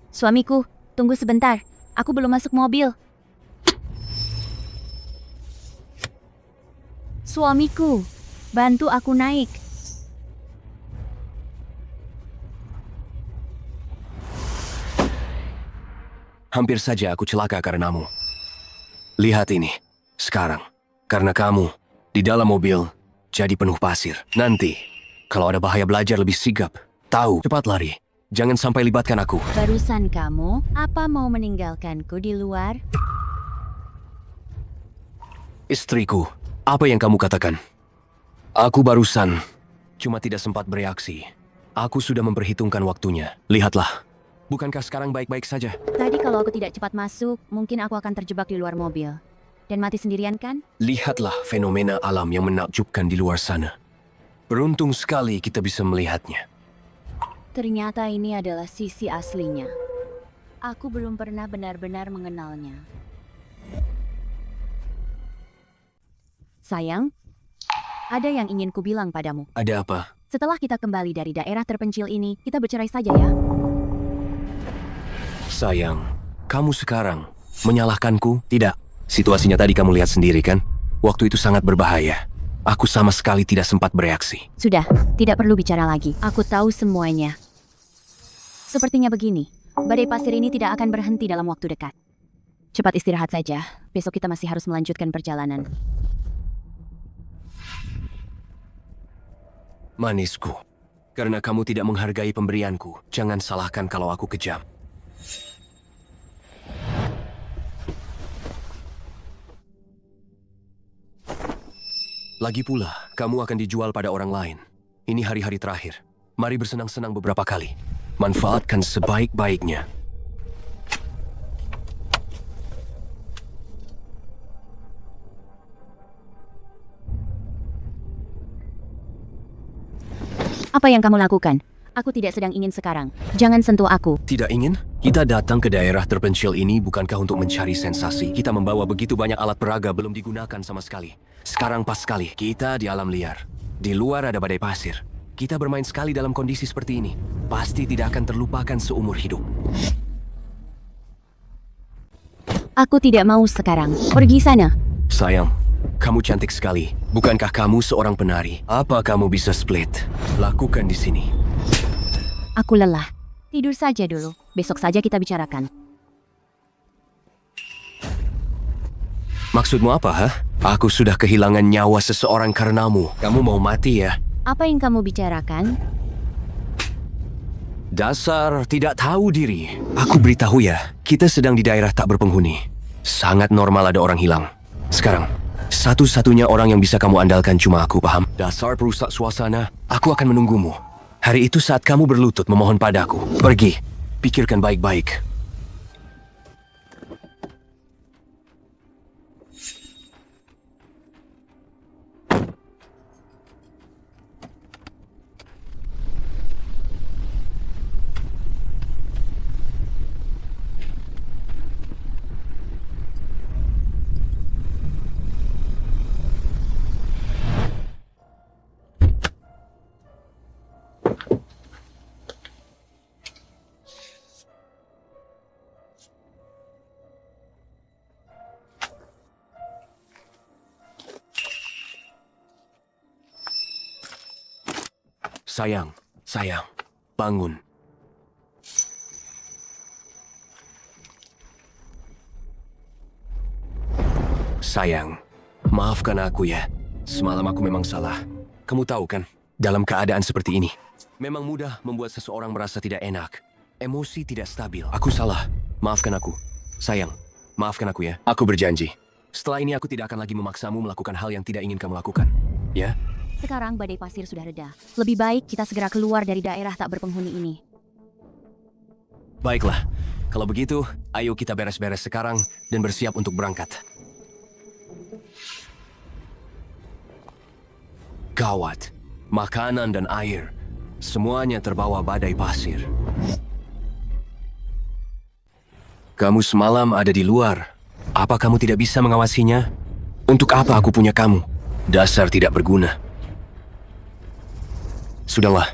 Speaker 2: Suamiku, tunggu sebentar. Aku belum masuk mobil. Suamiku, bantu aku naik.
Speaker 3: Hampir saja aku celaka karenamu. Lihat ini. Sekarang, karena kamu di dalam mobil jadi penuh pasir. Nanti, kalau ada bahaya belajar lebih sigap. Tahu, cepat lari. Jangan sampai libatkan aku.
Speaker 2: Barusan kamu, apa mau meninggalkanku di luar?
Speaker 3: Istriku, apa yang kamu katakan? Aku barusan cuma tidak sempat bereaksi. Aku sudah memperhitungkan waktunya. Lihatlah. Bukankah sekarang baik-baik saja?
Speaker 2: Tadi kalau aku tidak cepat masuk, mungkin aku akan terjebak di luar mobil. Dan mati sendirian, kan?
Speaker 3: Lihatlah fenomena alam yang menakjubkan di luar sana. Beruntung sekali kita bisa melihatnya.
Speaker 2: Ternyata ini adalah sisi aslinya. Aku belum pernah benar-benar mengenalnya. Sayang, ada yang ingin kubilang padamu.
Speaker 3: Ada apa?
Speaker 2: Setelah kita kembali dari daerah terpencil ini, kita bercerai saja ya.
Speaker 3: Sayang, kamu sekarang menyalahkanku? Tidak. Situasinya tadi kamu lihat sendiri kan? Waktu itu sangat berbahaya. Aku sama sekali tidak sempat bereaksi.
Speaker 2: Sudah, tidak perlu bicara lagi. Aku tahu semuanya. Sepertinya begini, badai pasir ini tidak akan berhenti dalam waktu dekat. Cepat istirahat saja, besok kita masih harus melanjutkan perjalanan.
Speaker 3: Manisku, karena kamu tidak menghargai pemberianku, jangan salahkan kalau aku kejam. Lagi pula, kamu akan dijual pada orang lain. Ini hari-hari terakhir. Mari bersenang-senang beberapa kali. Manfaatkan sebaik-baiknya.
Speaker 2: Apa yang kamu lakukan? Aku tidak sedang ingin sekarang. Jangan sentuh aku.
Speaker 3: Tidak ingin? Kita datang ke daerah terpencil ini bukankah untuk mencari sensasi? Kita membawa begitu banyak alat peraga belum digunakan sama sekali. Sekarang pas sekali, kita di alam liar. Di luar ada badai pasir. Kita bermain sekali dalam kondisi seperti ini. Pasti tidak akan terlupakan seumur hidup.
Speaker 2: Aku tidak mau sekarang. Pergi sana.
Speaker 3: Sayang, kamu cantik sekali. Bukankah kamu seorang penari? Apa kamu bisa split? Lakukan di sini.
Speaker 2: Aku lelah. Tidur saja dulu. Besok saja kita bicarakan.
Speaker 3: Maksudmu apa, ha? Aku sudah kehilangan nyawa seseorang karenamu. Kamu mau mati ya?
Speaker 2: Apa yang kamu bicarakan?
Speaker 3: Dasar tidak tahu diri. Aku beritahu ya, kita sedang di daerah tak berpenghuni. Sangat normal ada orang hilang. Sekarang, satu-satunya orang yang bisa kamu andalkan cuma aku, paham? Dasar perusak suasana, aku akan menunggumu. Hari itu saat kamu berlutut memohon padaku. Pergi, pikirkan baik-baik. Sayang, bangun. Sayang, maafkan aku ya. Semalam aku memang salah. Kamu tahu kan, dalam keadaan seperti ini, memang mudah membuat seseorang merasa tidak enak. Emosi tidak stabil. Aku salah. Maafkan aku. Sayang, maafkan aku ya. Aku berjanji. Setelah ini aku tidak akan lagi memaksamu melakukan hal yang tidak ingin kamu lakukan. Ya?
Speaker 2: Sekarang badai pasir sudah reda. Lebih baik kita segera keluar dari daerah tak berpenghuni ini.
Speaker 3: Baiklah. Kalau begitu, ayo kita beres-beres sekarang dan bersiap untuk berangkat. Gawat. Makanan dan air. Semuanya terbawa badai pasir. Kamu semalam ada di luar. Apa kamu tidak bisa mengawasinya? Untuk apa aku punya kamu? Dasar tidak berguna. Sudahlah,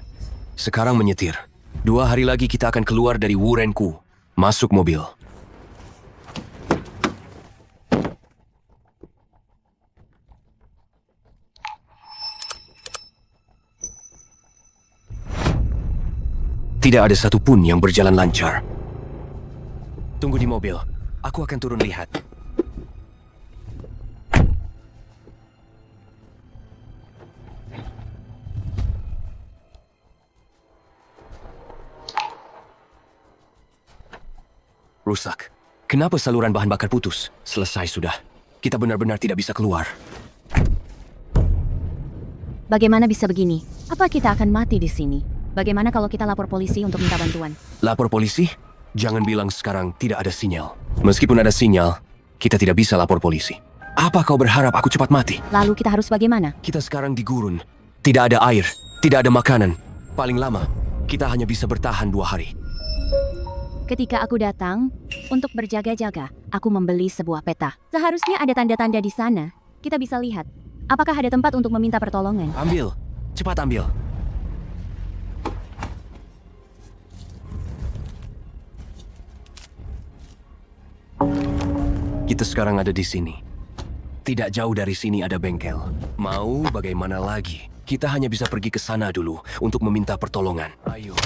Speaker 3: sekarang menyetir. 2 hari lagi kita akan keluar dari Wurenku. Masuk mobil. Tidak ada satupun yang berjalan lancar. Tunggu di mobil. Aku akan turun lihat. Rusak. Kenapa saluran bahan bakar putus? Selesai sudah. Kita benar-benar tidak bisa keluar.
Speaker 2: Bagaimana bisa begini? Apa kita akan mati di sini? Bagaimana kalau kita lapor polisi untuk minta bantuan?
Speaker 3: Lapor polisi? Jangan bilang sekarang tidak ada sinyal. Meskipun ada sinyal, kita tidak bisa lapor polisi. Apa kau berharap aku cepat mati?
Speaker 2: Lalu kita harus bagaimana?
Speaker 3: Kita sekarang di gurun. Tidak ada air, tidak ada makanan. Paling lama, kita hanya bisa bertahan 2 hari.
Speaker 2: Ketika aku datang, untuk berjaga-jaga, aku membeli sebuah peta. Seharusnya ada tanda-tanda di sana. Kita bisa lihat. Apakah ada tempat untuk meminta pertolongan?
Speaker 3: Ambil. Cepat ambil. Kita sekarang ada di sini. Tidak jauh dari sini ada bengkel. Mau bagaimana lagi? Kita hanya bisa pergi ke sana dulu untuk meminta pertolongan. Ayo.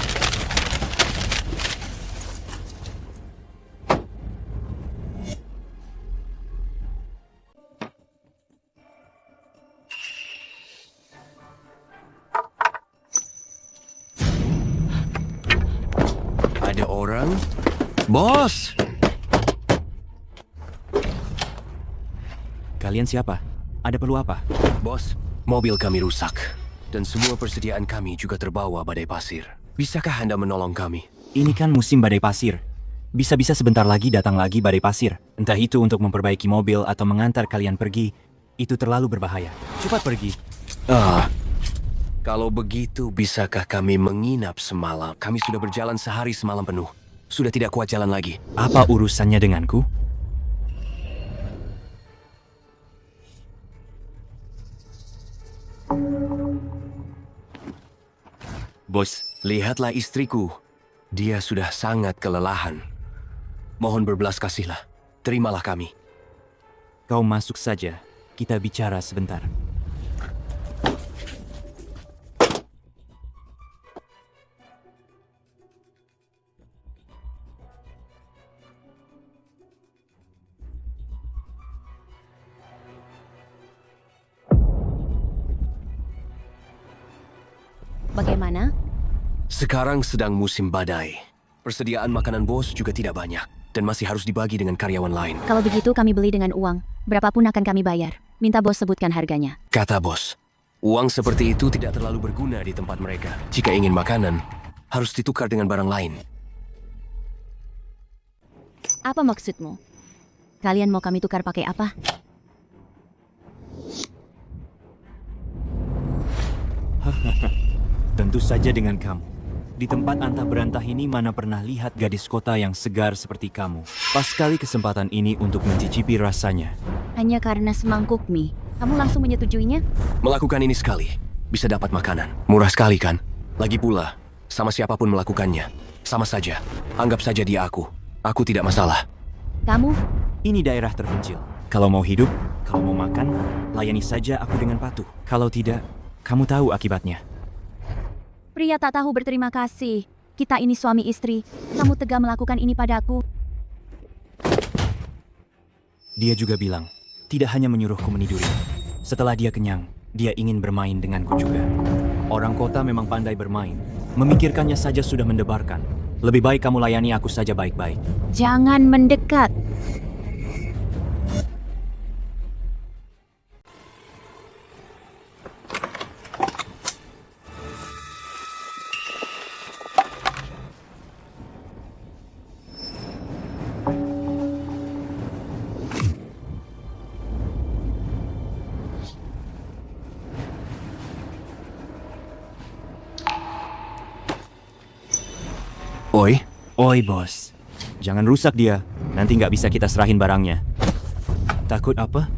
Speaker 3: Ada orang? Bos!
Speaker 10: Kalian siapa? Ada perlu apa?
Speaker 3: Bos, mobil kami rusak. Dan semua persediaan kami juga terbawa badai pasir. Bisakah Anda menolong kami?
Speaker 10: Ini kan musim badai pasir. Bisa-bisa sebentar lagi datang lagi badai pasir. Entah itu untuk memperbaiki mobil atau mengantar kalian pergi. Itu terlalu berbahaya. Cepat pergi.
Speaker 3: Kalau begitu, bisakah kami menginap semalam? Kami sudah berjalan sehari semalam penuh. Sudah tidak kuat jalan lagi.
Speaker 10: Apa urusannya denganku?
Speaker 6: Bos,
Speaker 3: Lihatlah istriku. Dia sudah sangat kelelahan. Mohon berbelas kasihlah. Terimalah kami.
Speaker 10: Kau masuk saja. Kita bicara sebentar.
Speaker 2: Bagaimana?
Speaker 3: Sekarang sedang musim badai. Persediaan makanan bos juga tidak banyak. Dan masih harus dibagi dengan karyawan lain.
Speaker 2: Kalau begitu kami beli dengan uang. Berapapun akan kami bayar. Minta bos sebutkan harganya.
Speaker 3: Kata bos, uang seperti itu tidak terlalu berguna di tempat mereka. Jika ingin makanan, harus ditukar dengan barang lain.
Speaker 2: Apa maksudmu? Kalian mau kami tukar pakai apa?
Speaker 10: Tentu saja dengan kamu. Di tempat antah berantah ini mana pernah lihat gadis kota yang segar seperti kamu. Pas sekali kesempatan ini untuk mencicipi rasanya.
Speaker 2: Hanya karena semangkuk mie. Kamu langsung menyetujuinya?
Speaker 3: Melakukan ini sekali, bisa dapat makanan. Murah sekali kan? Lagi pula, sama siapapun melakukannya. Sama saja, anggap saja dia aku. Aku tidak masalah.
Speaker 2: Kamu?
Speaker 10: Ini daerah terpencil. Kalau mau hidup, kalau mau makan, layani saja aku dengan patuh. Kalau tidak, kamu tahu akibatnya.
Speaker 2: Pria tak tahu berterima kasih. Kita ini suami istri. Kamu tega melakukan ini padaku.
Speaker 10: Dia juga bilang, tidak hanya menyuruhku meniduri. Setelah dia kenyang, dia ingin bermain denganku juga. Orang kota memang pandai bermain. Memikirkannya saja sudah mendebarkan. Lebih baik kamu layani aku saja baik-baik.
Speaker 2: Jangan mendekat.
Speaker 3: Oi,
Speaker 10: Oi bos, jangan rusak dia. Nanti nggak bisa kita serahin barangnya. Takut apa?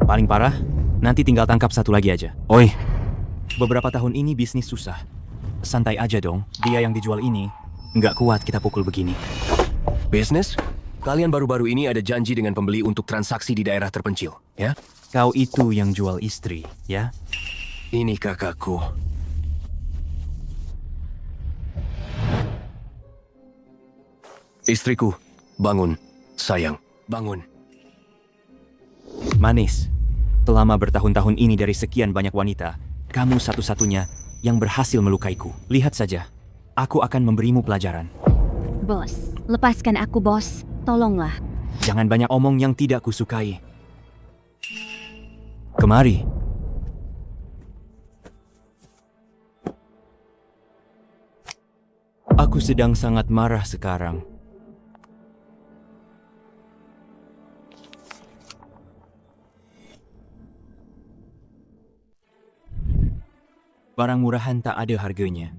Speaker 10: Paling parah, nanti tinggal tangkap satu lagi aja. Oi, beberapa tahun ini bisnis susah. Santai aja dong, dia yang dijual ini. Nggak kuat kita pukul begini.
Speaker 3: bisnis? Kalian baru-baru ini ada janji dengan pembeli untuk transaksi di daerah terpencil, ya?
Speaker 10: Kau itu yang jual istri, ya?
Speaker 3: Ini kakakku. Istriku, bangun. Sayang, bangun.
Speaker 10: Manis, selama bertahun-tahun ini dari sekian banyak wanita, kamu satu-satunya yang berhasil melukaiku. Lihat saja, aku akan memberimu pelajaran.
Speaker 2: Bos, lepaskan aku bos. Tolonglah.
Speaker 10: Jangan banyak omong yang tidak kusukai. Kemari. Aku sedang sangat marah sekarang. Barang murahan tak ada harganya.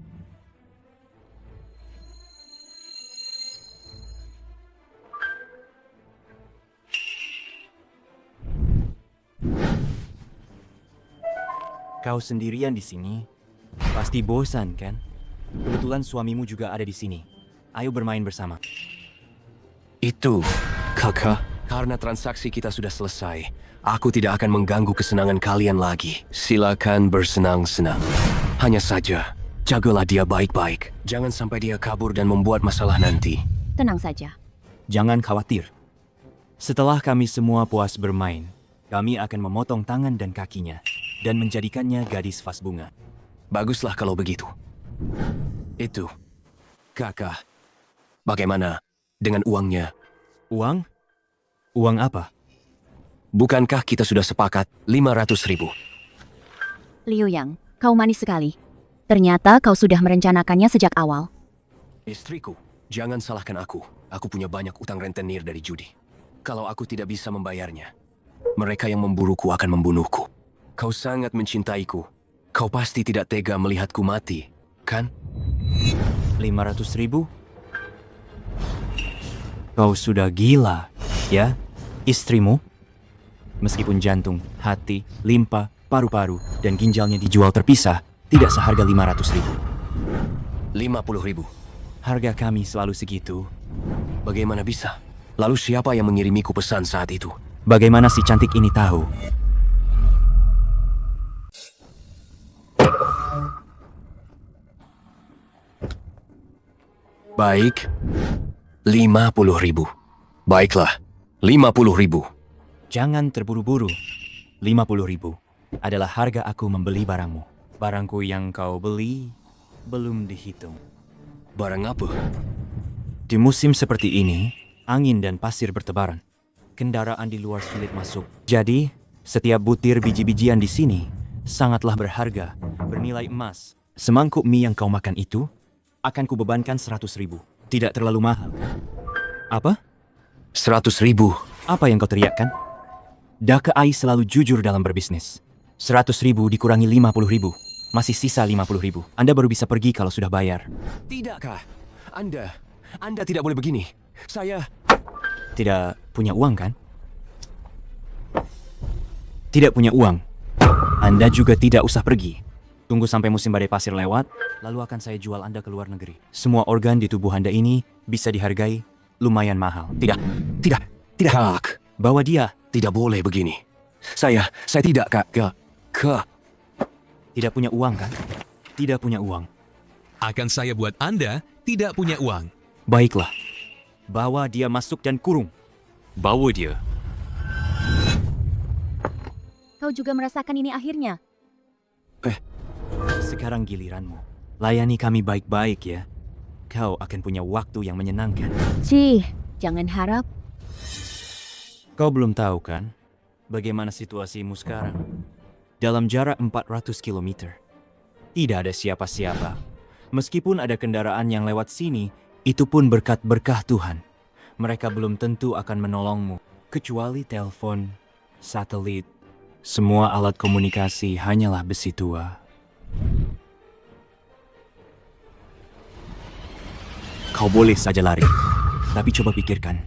Speaker 10: Kau sendirian di sini? Pasti bosan, kan? Kebetulan suamimu juga ada di sini. Ayo bermain bersama.
Speaker 3: Itu, kakak. Karena transaksi kita sudah selesai, aku tidak akan mengganggu kesenangan kalian lagi. Silakan bersenang-senang. Hanya saja, jagalah dia baik-baik. Jangan sampai dia kabur dan membuat masalah nanti.
Speaker 2: Tenang saja.
Speaker 10: Jangan khawatir. Setelah kami semua puas bermain, kami akan memotong tangan dan kakinya dan menjadikannya gadis vas bunga.
Speaker 3: Baguslah kalau begitu. Itu, kakak. Bagaimana dengan uangnya?
Speaker 10: Uang? Uang apa?
Speaker 3: Bukankah kita sudah sepakat 500.000?
Speaker 2: Liu Yang, kau manis sekali. Ternyata kau sudah merencanakannya sejak awal.
Speaker 3: Istriku, jangan salahkan aku. Aku punya banyak utang rentenir dari judi. Kalau aku tidak bisa membayarnya, mereka yang memburuku akan membunuhku. Kau sangat mencintaiku. Kau pasti tidak tega melihatku mati, kan?
Speaker 10: 500.000? Kau sudah gila, ya? Istrimu? Meskipun jantung, hati, limpa, paru-paru, dan ginjalnya dijual terpisah, tidak seharga 500.000.
Speaker 3: 50.000.
Speaker 10: Harga kami selalu segitu.
Speaker 3: Bagaimana bisa? Lalu siapa yang mengirimiku pesan saat itu?
Speaker 10: Bagaimana si cantik ini tahu?
Speaker 3: Baik, 50.000. Baiklah, 50.000.
Speaker 10: Jangan terburu-buru. 50.000 adalah harga aku membeli barangmu. Barangku yang kau beli belum dihitung.
Speaker 3: Barang apa?
Speaker 10: Di musim seperti ini, angin dan pasir bertebaran. Kendaraan di luar sulit masuk. Jadi, setiap butir biji-bijian di sini sangatlah berharga, bernilai emas. Semangkuk mie yang kau makan itu akan kubebankan 100.000. Tidak terlalu mahal. Apa?
Speaker 3: 100.000.
Speaker 10: Apa yang kau teriakkan? Dake Ai selalu jujur dalam berbisnis. 100.000 dikurangi 50.000. Masih sisa 50.000. Anda baru bisa pergi kalau sudah bayar.
Speaker 3: Tidakkah? Anda tidak boleh begini. Saya...
Speaker 10: Tidak punya uang kan? Tidak punya uang. Anda juga tidak usah pergi. Tunggu sampai musim badai pasir lewat, lalu akan saya jual Anda ke luar negeri. Semua organ di tubuh Anda ini bisa dihargai lumayan mahal.
Speaker 3: Tidak. Kak.
Speaker 10: Bawa dia.
Speaker 3: Tidak boleh begini. Saya tidak, Kak. Kak.
Speaker 10: Tidak punya uang kan? Tidak punya uang.
Speaker 8: Akan saya buat Anda tidak punya uang.
Speaker 10: Baiklah. Bawa dia masuk dan kurung.
Speaker 6: Bawa dia.
Speaker 2: Kau juga merasakan ini akhirnya.
Speaker 10: Sekarang giliranmu. Layani kami baik-baik ya. Kau akan punya waktu yang menyenangkan.
Speaker 2: Cih, jangan harap.
Speaker 10: Kau belum tahu kan bagaimana situasimu sekarang? Dalam jarak 400 km. Tidak ada siapa-siapa. Meskipun ada kendaraan yang lewat sini, itu pun berkat berkah Tuhan. Mereka belum tentu akan menolongmu. Kecuali telepon, satelit, semua alat komunikasi hanyalah besi tua. Kau boleh saja lari, tapi coba pikirkan.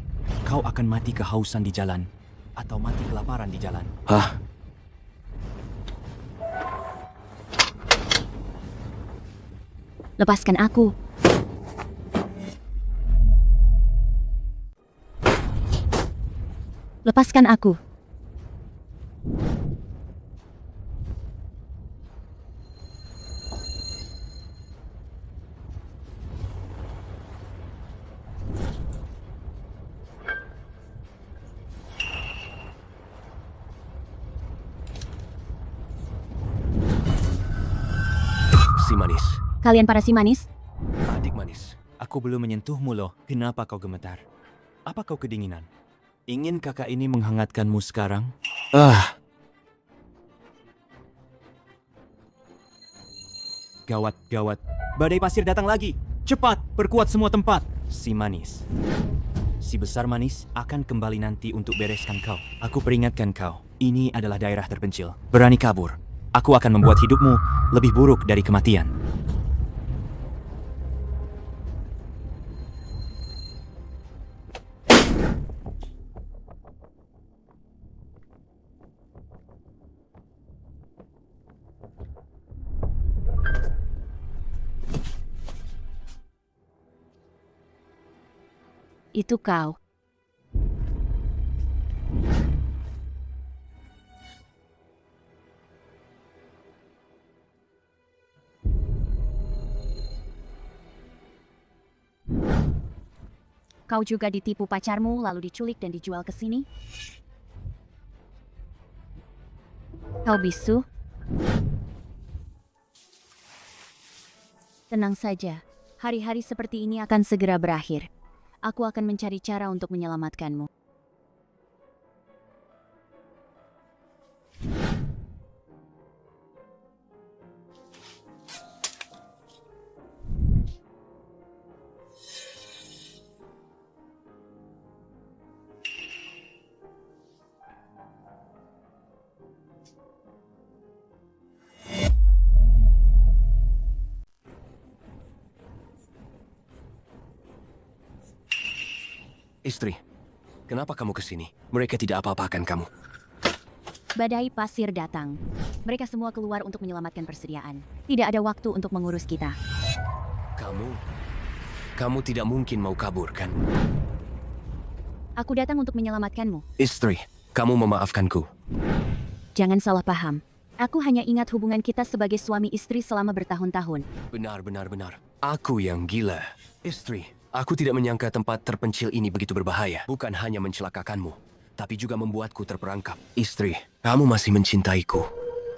Speaker 10: Kau akan mati kehausan di jalan, atau mati kelaparan di jalan.
Speaker 3: Hah?
Speaker 2: Lepaskan aku. Lepaskan aku.
Speaker 3: Si manis.
Speaker 2: Kalian para si manis?
Speaker 3: Adik manis.
Speaker 10: Aku belum menyentuhmu loh. Kenapa kau gemetar? Apa kau kedinginan? Ingin kakak ini menghangatkanmu sekarang? Gawat, gawat. Badai pasir datang lagi. Cepat, perkuat semua tempat. Si manis. Si besar manis akan kembali nanti untuk bereskan kau. Aku peringatkan kau. Ini adalah daerah terpencil. Berani kabur. Aku akan membuat hidupmu lebih buruk dari kematian.
Speaker 2: Itu kau. Kau juga ditipu pacarmu lalu diculik dan dijual ke sini? Kau bisu? Tenang saja, hari-hari seperti ini akan segera berakhir. Aku akan mencari cara untuk menyelamatkanmu.
Speaker 3: Istri, kenapa kamu ke sini? Mereka tidak apa-apakan kamu.
Speaker 2: Badai pasir datang. Mereka semua keluar untuk menyelamatkan persediaan. Tidak ada waktu untuk mengurus kita.
Speaker 3: Kamu tidak mungkin mau kabur, kan?
Speaker 2: Aku datang untuk menyelamatkanmu.
Speaker 3: Istri, kamu memaafkanku.
Speaker 2: Jangan salah paham. Aku hanya ingat hubungan kita sebagai suami istri selama bertahun-tahun.
Speaker 3: Benar. Aku yang gila. Istri, aku tidak menyangka tempat terpencil ini begitu berbahaya. Bukan hanya mencelakakanmu, tapi juga membuatku terperangkap. Istri, kamu masih mencintaiku.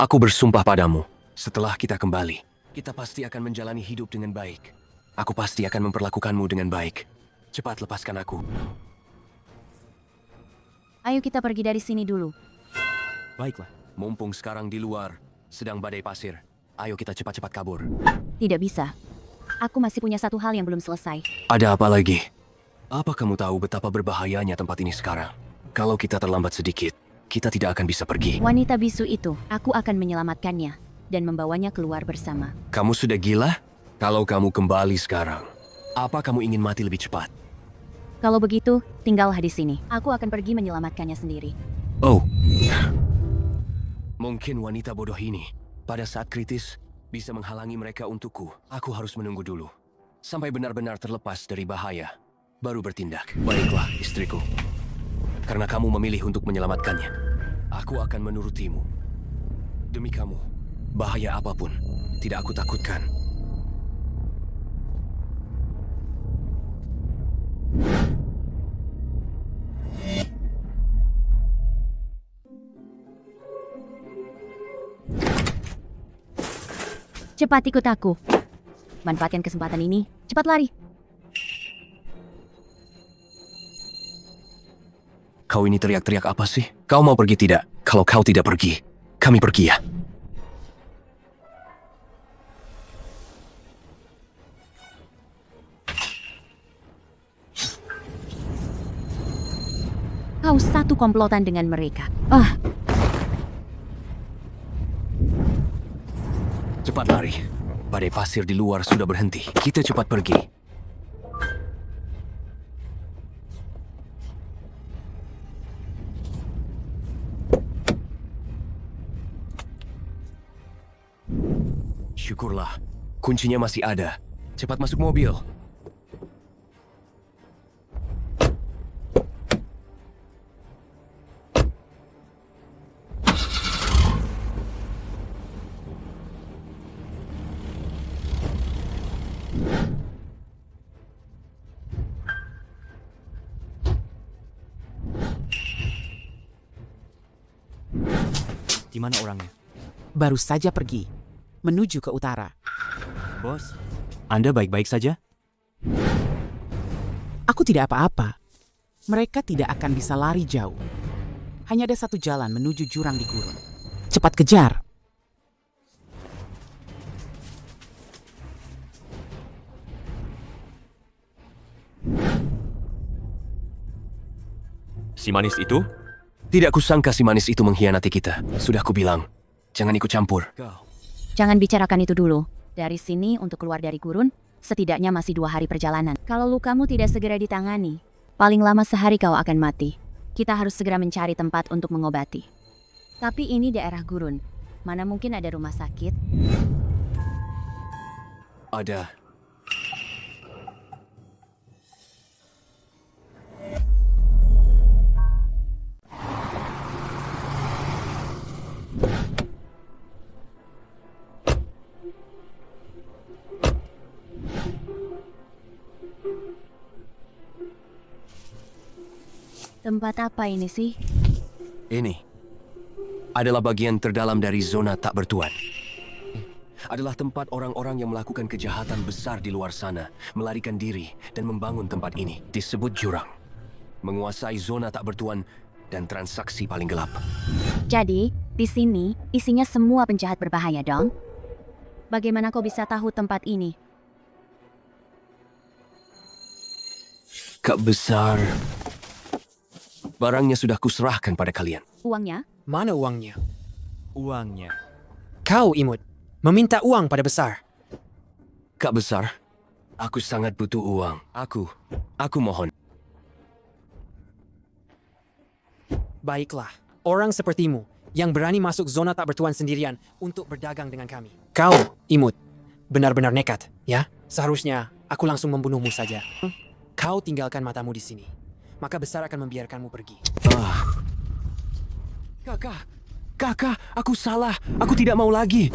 Speaker 3: Aku bersumpah padamu, setelah kita kembali, kita pasti akan menjalani hidup dengan baik. Aku pasti akan memperlakukanmu dengan baik. Cepat lepaskan aku.
Speaker 2: Ayo kita pergi dari sini dulu.
Speaker 10: Baiklah.
Speaker 3: Mumpung sekarang di luar sedang badai pasir, ayo kita cepat-cepat kabur.
Speaker 2: Tidak bisa. Aku masih punya satu hal yang belum selesai.
Speaker 3: Ada apa lagi? Apa kamu tahu betapa berbahayanya tempat ini sekarang? Kalau kita terlambat sedikit, kita tidak akan bisa pergi.
Speaker 2: Wanita bisu itu, aku akan menyelamatkannya dan membawanya keluar bersama.
Speaker 3: Kamu sudah gila? Kalau kamu kembali sekarang, apa kamu ingin mati lebih cepat?
Speaker 2: Kalau begitu, tinggallah di sini. Aku akan pergi menyelamatkannya sendiri.
Speaker 3: Oh. Mungkin wanita bodoh ini, pada saat kritis, bisa menghalangi mereka untukku. Aku harus menunggu dulu. Sampai benar-benar terlepas dari bahaya, baru bertindak. Baiklah, istriku. Karena kamu memilih untuk menyelamatkannya, aku akan menurutimu. Demi kamu, bahaya apapun, tidak aku takutkan.
Speaker 2: Cepat ikut aku. Manfaatkan kesempatan ini. Cepat lari.
Speaker 3: Kau ini teriak-teriak apa sih? Kau mau pergi tidak? Kalau kau tidak pergi, kami pergi ya.
Speaker 2: Kau satu komplotan dengan mereka.
Speaker 3: Cepat lari. Badai pasir di luar sudah berhenti. Kita cepat pergi. Syukurlah, kuncinya masih ada. Cepat masuk mobil.
Speaker 10: Di mana orangnya?
Speaker 11: Baru saja pergi, menuju ke utara.
Speaker 10: Bos, Anda baik-baik saja?
Speaker 11: Aku tidak apa-apa. Mereka tidak akan bisa lari jauh. Hanya ada satu jalan menuju jurang di gurun. Cepat kejar!
Speaker 6: Si manis itu?
Speaker 3: Tidak kusangka si manis itu mengkhianati kita. Sudah kubilang, jangan ikut campur.
Speaker 2: Jangan bicarakan itu dulu. Dari sini untuk keluar dari gurun, setidaknya masih 2 hari perjalanan. Kalau lukamu tidak segera ditangani, paling lama sehari kau akan mati. Kita harus segera mencari tempat untuk mengobati. Tapi ini daerah gurun. Mana mungkin ada rumah sakit?
Speaker 3: Ada.
Speaker 2: Tempat apa ini sih?
Speaker 3: Ini adalah bagian terdalam dari zona tak bertuan. Adalah tempat orang-orang yang melakukan kejahatan besar di luar sana, melarikan diri dan membangun tempat ini. Disebut jurang. Menguasai zona tak bertuan dan transaksi paling gelap.
Speaker 2: Jadi, di sini isinya semua penjahat berbahaya dong. Bagaimana kau bisa tahu tempat ini?
Speaker 3: Kak besar. Barangnya sudah kuserahkan pada kalian.
Speaker 2: Uangnya?
Speaker 7: Mana uangnya?
Speaker 10: Uangnya.
Speaker 7: Kau, Imut, meminta uang pada besar.
Speaker 3: Kak besar, aku sangat butuh uang. Aku mohon.
Speaker 7: Baiklah, orang sepertimu yang berani masuk zona tak bertuan sendirian untuk berdagang dengan kami. Kau, Imut, benar-benar nekat. Ya, seharusnya aku langsung membunuhmu saja. Kau tinggalkan matamu di sini, maka besar akan membiarkanmu pergi.
Speaker 3: Kakak, aku salah. Aku tidak mau lagi.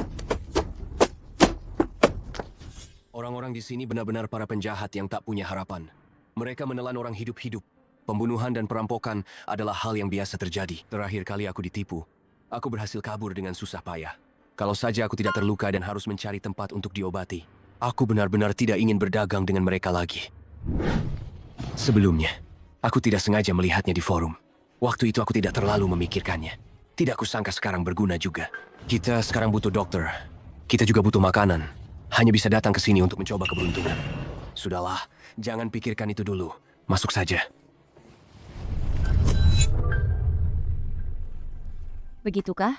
Speaker 3: Orang-orang di sini benar-benar para penjahat yang tak punya harapan. Mereka menelan orang hidup-hidup. Pembunuhan dan perampokan adalah hal yang biasa terjadi. Terakhir kali aku ditipu, aku berhasil kabur dengan susah payah. Kalau saja aku tidak terluka dan harus mencari tempat untuk diobati, aku benar-benar tidak ingin berdagang dengan mereka lagi. Sebelumnya, aku tidak sengaja melihatnya di forum. Waktu itu aku tidak terlalu memikirkannya. Tidak kusangka sekarang berguna juga. Kita sekarang butuh dokter. Kita juga butuh makanan. Hanya bisa datang ke sini untuk mencoba keberuntungan. Sudahlah, jangan pikirkan itu dulu. Masuk saja.
Speaker 2: Begitukah?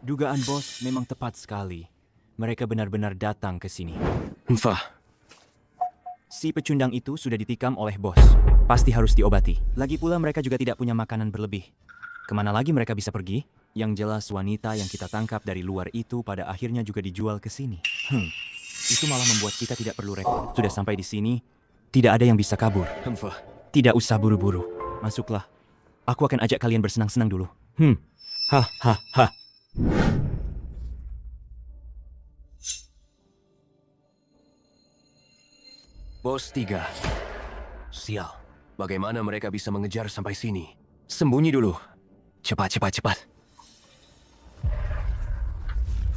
Speaker 10: Dugaan bos memang tepat sekali. Mereka benar-benar datang ke sini.
Speaker 3: Entah.
Speaker 10: Si pecundang itu sudah ditikam oleh bos. Pasti harus diobati. Lagi pula mereka juga tidak punya makanan berlebih. Kemana lagi mereka bisa pergi? Yang jelas wanita yang kita tangkap dari luar itu pada akhirnya juga dijual ke sini. Itu malah membuat kita tidak perlu repot. Sudah sampai di sini, tidak ada yang bisa kabur. Tidak usah buru-buru. Masuklah. Aku akan ajak kalian bersenang-senang dulu. Hahaha.
Speaker 3: Bos 3. Sial. Bagaimana mereka bisa mengejar sampai sini? Sembunyi dulu. Cepat.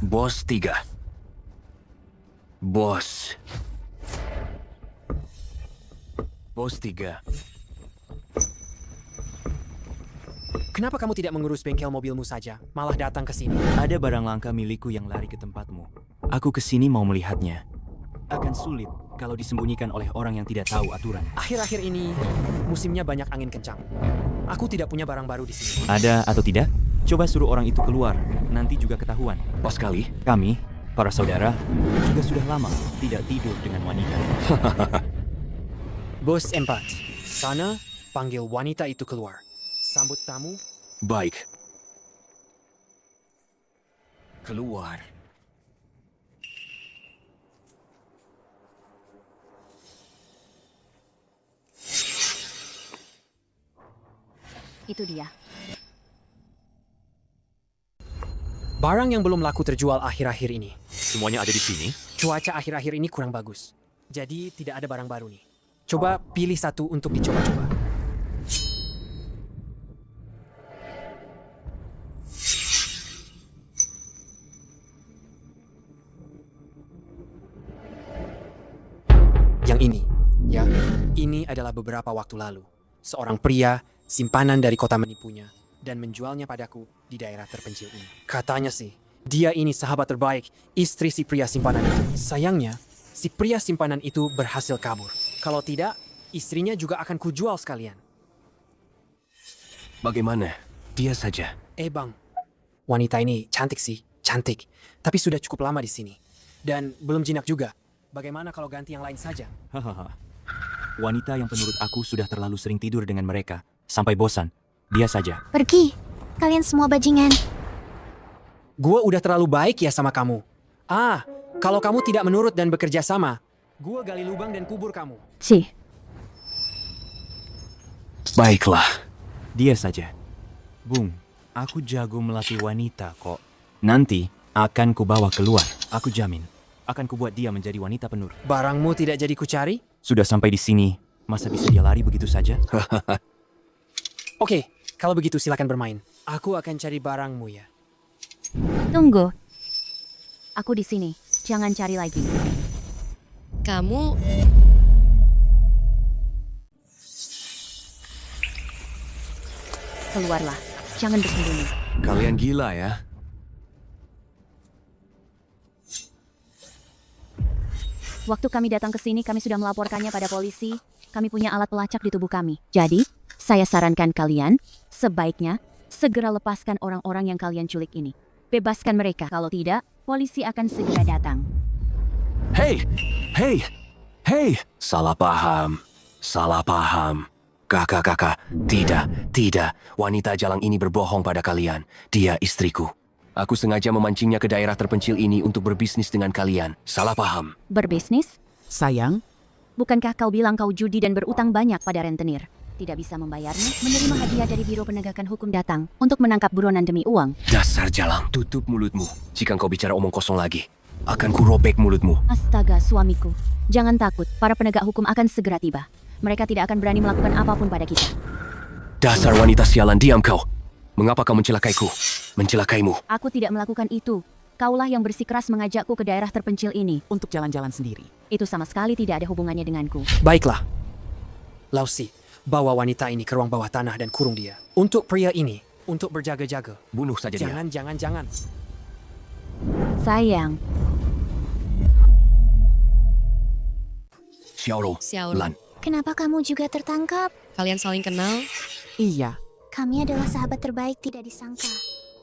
Speaker 3: Bos 3. Bos 3.
Speaker 7: Kenapa kamu tidak mengurus bengkel mobilmu saja, malah datang ke sini?
Speaker 10: Ada barang langka milikku yang lari ke tempatmu. Aku ke sini mau melihatnya. Akan sulit kalau disembunyikan oleh orang yang tidak tahu aturan.
Speaker 7: Akhir-akhir ini, musimnya banyak angin kencang. Aku tidak punya barang baru di sini.
Speaker 10: Ada atau tidak? Coba suruh orang itu keluar, nanti juga ketahuan.
Speaker 3: Pas kali.
Speaker 10: Kami, para saudara, juga sudah lama tidak tidur dengan wanita.
Speaker 7: Bos 4, sana panggil wanita itu keluar. Sambut tamu.
Speaker 3: Baik. Keluar.
Speaker 2: Itu dia.
Speaker 7: Barang yang belum laku terjual akhir-akhir ini.
Speaker 6: Semuanya ada di sini?
Speaker 7: Cuaca akhir-akhir ini kurang bagus. Jadi tidak ada barang baru nih. Coba pilih satu untuk dicoba-coba. Yang ini, ya, ini adalah beberapa waktu lalu. Seorang pria simpanan dari kota menipunya dan menjualnya padaku di daerah terpencil ini. Katanya sih, dia ini sahabat terbaik istri si pria simpanan itu. Sayangnya, si pria simpanan itu berhasil kabur. Kalau tidak, istrinya juga akan kujual sekalian.
Speaker 3: Bagaimana? Dia saja.
Speaker 7: Bang, wanita ini cantik sih, cantik. Tapi sudah cukup lama di sini. Dan belum jinak juga. Bagaimana kalau ganti yang lain saja?
Speaker 10: Hahaha. Wanita yang menurut aku sudah terlalu sering tidur dengan mereka. Sampai bosan. Dia saja.
Speaker 12: Pergi. Kalian semua bajingan.
Speaker 7: Gua udah terlalu baik ya sama kamu. Kalau kamu tidak menurut dan bekerja sama, gua gali lubang dan kubur kamu.
Speaker 2: Cih.
Speaker 3: Baiklah.
Speaker 10: Dia saja. Bung, aku jago melatih wanita kok. Nanti akan kubawa keluar. Aku jamin. Akan kubuat dia menjadi wanita penur.
Speaker 7: Barangmu tidak jadi kucari?
Speaker 10: Sudah sampai di sini. Masa bisa dia lari begitu saja?
Speaker 7: Oke, kalau begitu silakan bermain. Aku akan cari barangmu ya.
Speaker 2: Tunggu. Aku di sini. Jangan cari lagi.
Speaker 5: Kamu
Speaker 2: Keluarlah. Jangan bersembunyi.
Speaker 3: Kalian gila ya?
Speaker 2: Waktu kami datang ke sini, kami sudah melaporkannya pada polisi. Kami punya alat pelacak di tubuh kami. Jadi, saya sarankan kalian, sebaiknya segera lepaskan orang-orang yang kalian culik ini. Bebaskan mereka. Kalau tidak, polisi akan segera datang.
Speaker 3: Hei! Salah paham. Kakak. Tidak. Wanita jalang ini berbohong pada kalian. Dia istriku. Aku sengaja memancingnya ke daerah terpencil ini untuk berbisnis dengan kalian. Salah paham.
Speaker 2: Berbisnis?
Speaker 11: Sayang,
Speaker 2: Bukankah kau bilang kau judi dan berutang banyak pada rentenir? Tidak bisa membayarnya? Menerima hadiah dari Biro Penegakan Hukum datang untuk menangkap buronan demi uang.
Speaker 3: Dasar jalang, tutup mulutmu. Jika kau bicara omong kosong lagi, akan kurobek mulutmu.
Speaker 2: Astaga, suamiku. Jangan takut, para penegak hukum akan segera tiba. Mereka tidak akan berani melakukan apapun pada kita.
Speaker 3: Dasar wanita sialan, diam kau. Mengapa kau mencelakaiku? Mencelakaimu.
Speaker 2: Aku tidak melakukan itu. Kaulah yang bersikeras mengajakku ke daerah terpencil ini.
Speaker 11: untuk jalan-jalan sendiri.
Speaker 2: Itu sama sekali tidak ada hubungannya denganku.
Speaker 7: Baiklah. Lausi, bawa wanita ini ke ruang bawah tanah dan kurung dia. Untuk pria ini, untuk berjaga-jaga.
Speaker 3: Bunuh saja dia.
Speaker 7: Jangan.
Speaker 2: Sayang,
Speaker 3: Xiaoro,
Speaker 5: Xiaoro.
Speaker 3: Lan.
Speaker 12: Kenapa kamu juga tertangkap?
Speaker 5: Kalian saling kenal?
Speaker 11: Iya,
Speaker 12: Kami adalah sahabat terbaik tidak disangka.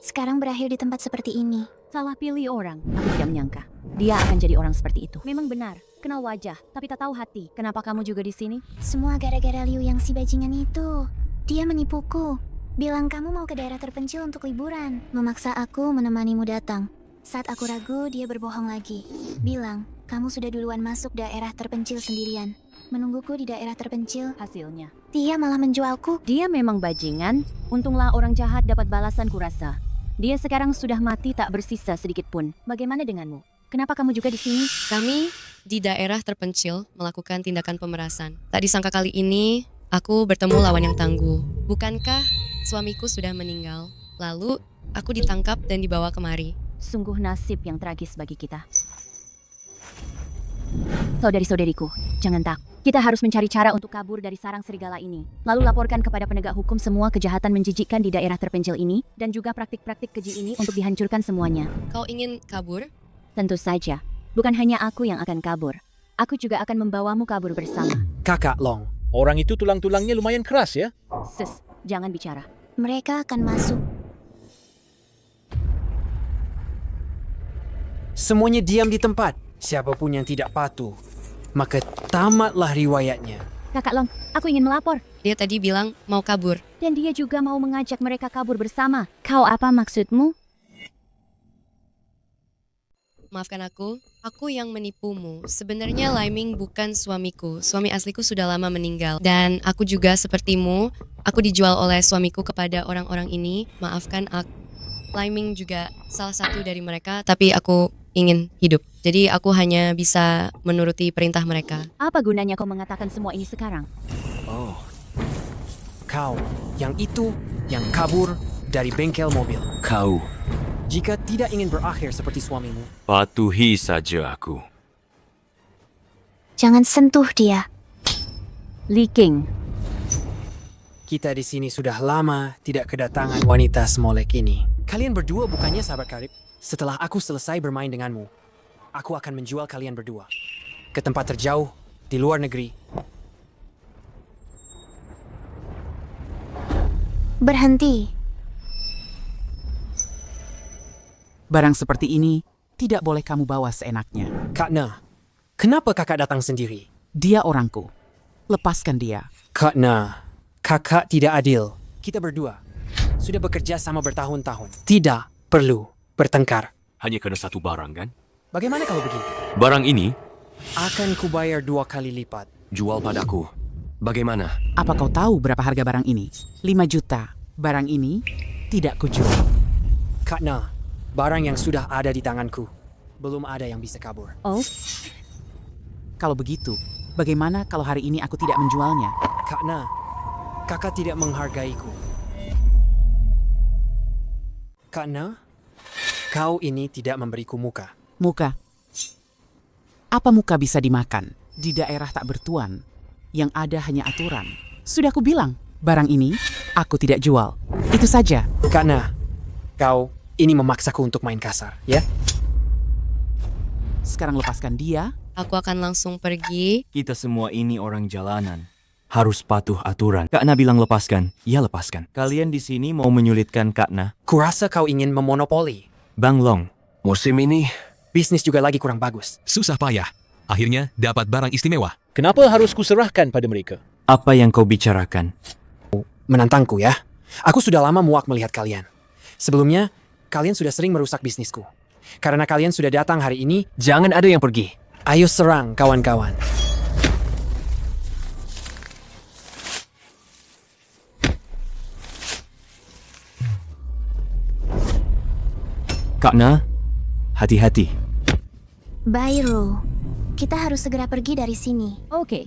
Speaker 12: Sekarang berakhir di tempat seperti ini.
Speaker 2: salah pilih orang. Aku tidak menyangka dia akan jadi orang seperti itu. Memang benar, kenal wajah, tapi tak tahu hati. Kenapa kamu juga di sini?
Speaker 12: Semua gara-gara Liu yang si bajingan itu. Dia menipuku. Bilang kamu mau ke daerah terpencil untuk liburan. Memaksa aku menemanimu datang. Saat aku ragu, dia berbohong lagi. Bilang, kamu sudah duluan masuk daerah terpencil sendirian. Menungguku di daerah terpencil.
Speaker 2: Hasilnya,
Speaker 12: Dia malah menjualku.
Speaker 2: dia memang bajingan. Untunglah orang jahat dapat balasan kurasa. Dia sekarang sudah mati tak bersisa sedikit pun. Bagaimana denganmu? Kenapa kamu juga di sini?
Speaker 5: Kami di daerah terpencil melakukan tindakan pemerasan. Tak disangka kali ini aku bertemu lawan yang tangguh. Bukankah suamiku sudah meninggal? Lalu aku ditangkap dan dibawa kemari.
Speaker 2: Sungguh nasib yang tragis bagi kita. Saudari-saudariku, jangan takut. Kita harus mencari cara untuk kabur dari sarang serigala ini. Lalu laporkan kepada penegak hukum semua kejahatan menjijikkan di daerah terpencil ini dan juga praktik-praktik keji ini untuk dihancurkan semuanya.
Speaker 5: Kau ingin kabur?
Speaker 2: Tentu saja. Bukan hanya aku yang akan kabur. Aku juga akan membawamu kabur bersama.
Speaker 7: Kakak Long,
Speaker 13: Orang itu tulang-tulangnya lumayan keras ya.
Speaker 2: Sis, jangan bicara.
Speaker 12: Mereka akan masuk.
Speaker 7: semuanya diam di tempat. Siapapun yang tidak patuh, maka tamatlah riwayatnya.
Speaker 2: Kakak Long, aku ingin melapor.
Speaker 5: Dia tadi bilang mau kabur.
Speaker 2: Dan dia juga mau mengajak mereka kabur bersama. Kau apa maksudmu?
Speaker 5: Maafkan aku yang menipumu. Sebenarnya Liming bukan suamiku. Suami asliku sudah lama meninggal. Dan aku juga sepertimu, aku dijual oleh suamiku kepada orang-orang ini. Maafkan aku. Liming juga salah satu dari mereka, tapi aku ingin hidup. Jadi aku hanya bisa menuruti perintah mereka.
Speaker 2: Apa gunanya kau mengatakan semua ini sekarang?
Speaker 7: Oh, kau yang itu yang kabur dari bengkel mobil.
Speaker 3: Kau.
Speaker 7: Jika tidak ingin berakhir seperti suamimu,
Speaker 6: Patuhi saja aku.
Speaker 12: Jangan sentuh dia.
Speaker 2: Li King,
Speaker 7: kita di sini sudah lama tidak kedatangan wanita semolek ini. Kalian berdua bukannya sahabat karib? Setelah aku selesai bermain denganmu, aku akan menjual kalian berdua ke tempat terjauh di luar negeri.
Speaker 12: Berhenti.
Speaker 11: Barang seperti ini tidak boleh kamu bawa seenaknya.
Speaker 7: Kak Na, kenapa kakak datang sendiri?
Speaker 11: Dia orangku. Lepaskan dia.
Speaker 7: Kak Na, kakak tidak adil. Kita berdua sudah bekerja sama bertahun-tahun. Tidak perlu bertengkar.
Speaker 6: Hanya karena satu barang kan?
Speaker 7: Bagaimana kalau begini?
Speaker 6: Barang ini
Speaker 7: Akan kubayar 2 kali lipat.
Speaker 3: Jual padaku. Bagaimana?
Speaker 11: Apa kau tahu berapa harga barang ini? 5 juta. Barang ini tidak kujual.
Speaker 7: Kak Na, barang yang sudah ada di tanganku, belum ada yang bisa kabur.
Speaker 2: oh,
Speaker 11: Kalau begitu, bagaimana kalau hari ini aku tidak menjualnya?
Speaker 7: Kak Na, kakak tidak menghargaiku. Kak Na, kau ini tidak memberiku muka.
Speaker 11: Muka. Apa muka bisa dimakan? Di daerah tak bertuan, yang ada hanya aturan. Sudah aku bilang, barang ini aku tidak jual. Itu saja.
Speaker 7: Kak Na, kau ini memaksaku untuk main kasar, ya?
Speaker 11: Sekarang lepaskan dia.
Speaker 5: Aku akan langsung pergi.
Speaker 10: Kita semua ini orang jalanan. Harus patuh aturan. Kak Na bilang lepaskan, ya lepaskan. Kalian di sini mau menyulitkan Kak Na?
Speaker 7: Kurasa kau ingin memonopoli.
Speaker 10: Bang Long,
Speaker 3: Musim ini,
Speaker 7: Bisnis juga lagi kurang bagus.
Speaker 8: Susah payah. Akhirnya dapat barang istimewa.
Speaker 13: Kenapa harus kuserahkan pada mereka?
Speaker 10: apa yang kau bicarakan?
Speaker 7: Menantangku ya. Aku sudah lama muak melihat kalian. Sebelumnya, Kalian sudah sering merusak bisnisku. Karena kalian sudah datang hari ini,
Speaker 9: Jangan ada yang pergi.
Speaker 7: ayo serang kawan-kawan.
Speaker 10: Kak Na, hati-hati.
Speaker 12: Bairo, kita harus segera pergi dari sini.
Speaker 2: Oke,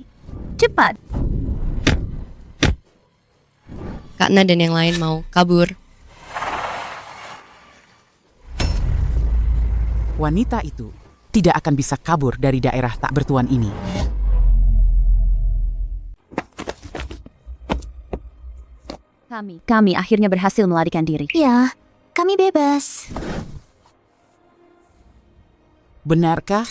Speaker 2: cepat.
Speaker 5: Kak Na dan yang lain mau kabur.
Speaker 11: Wanita itu tidak akan bisa kabur dari daerah tak bertuan ini.
Speaker 2: Kami akhirnya berhasil melarikan diri.
Speaker 12: Ya, kami bebas.
Speaker 11: Benarkah?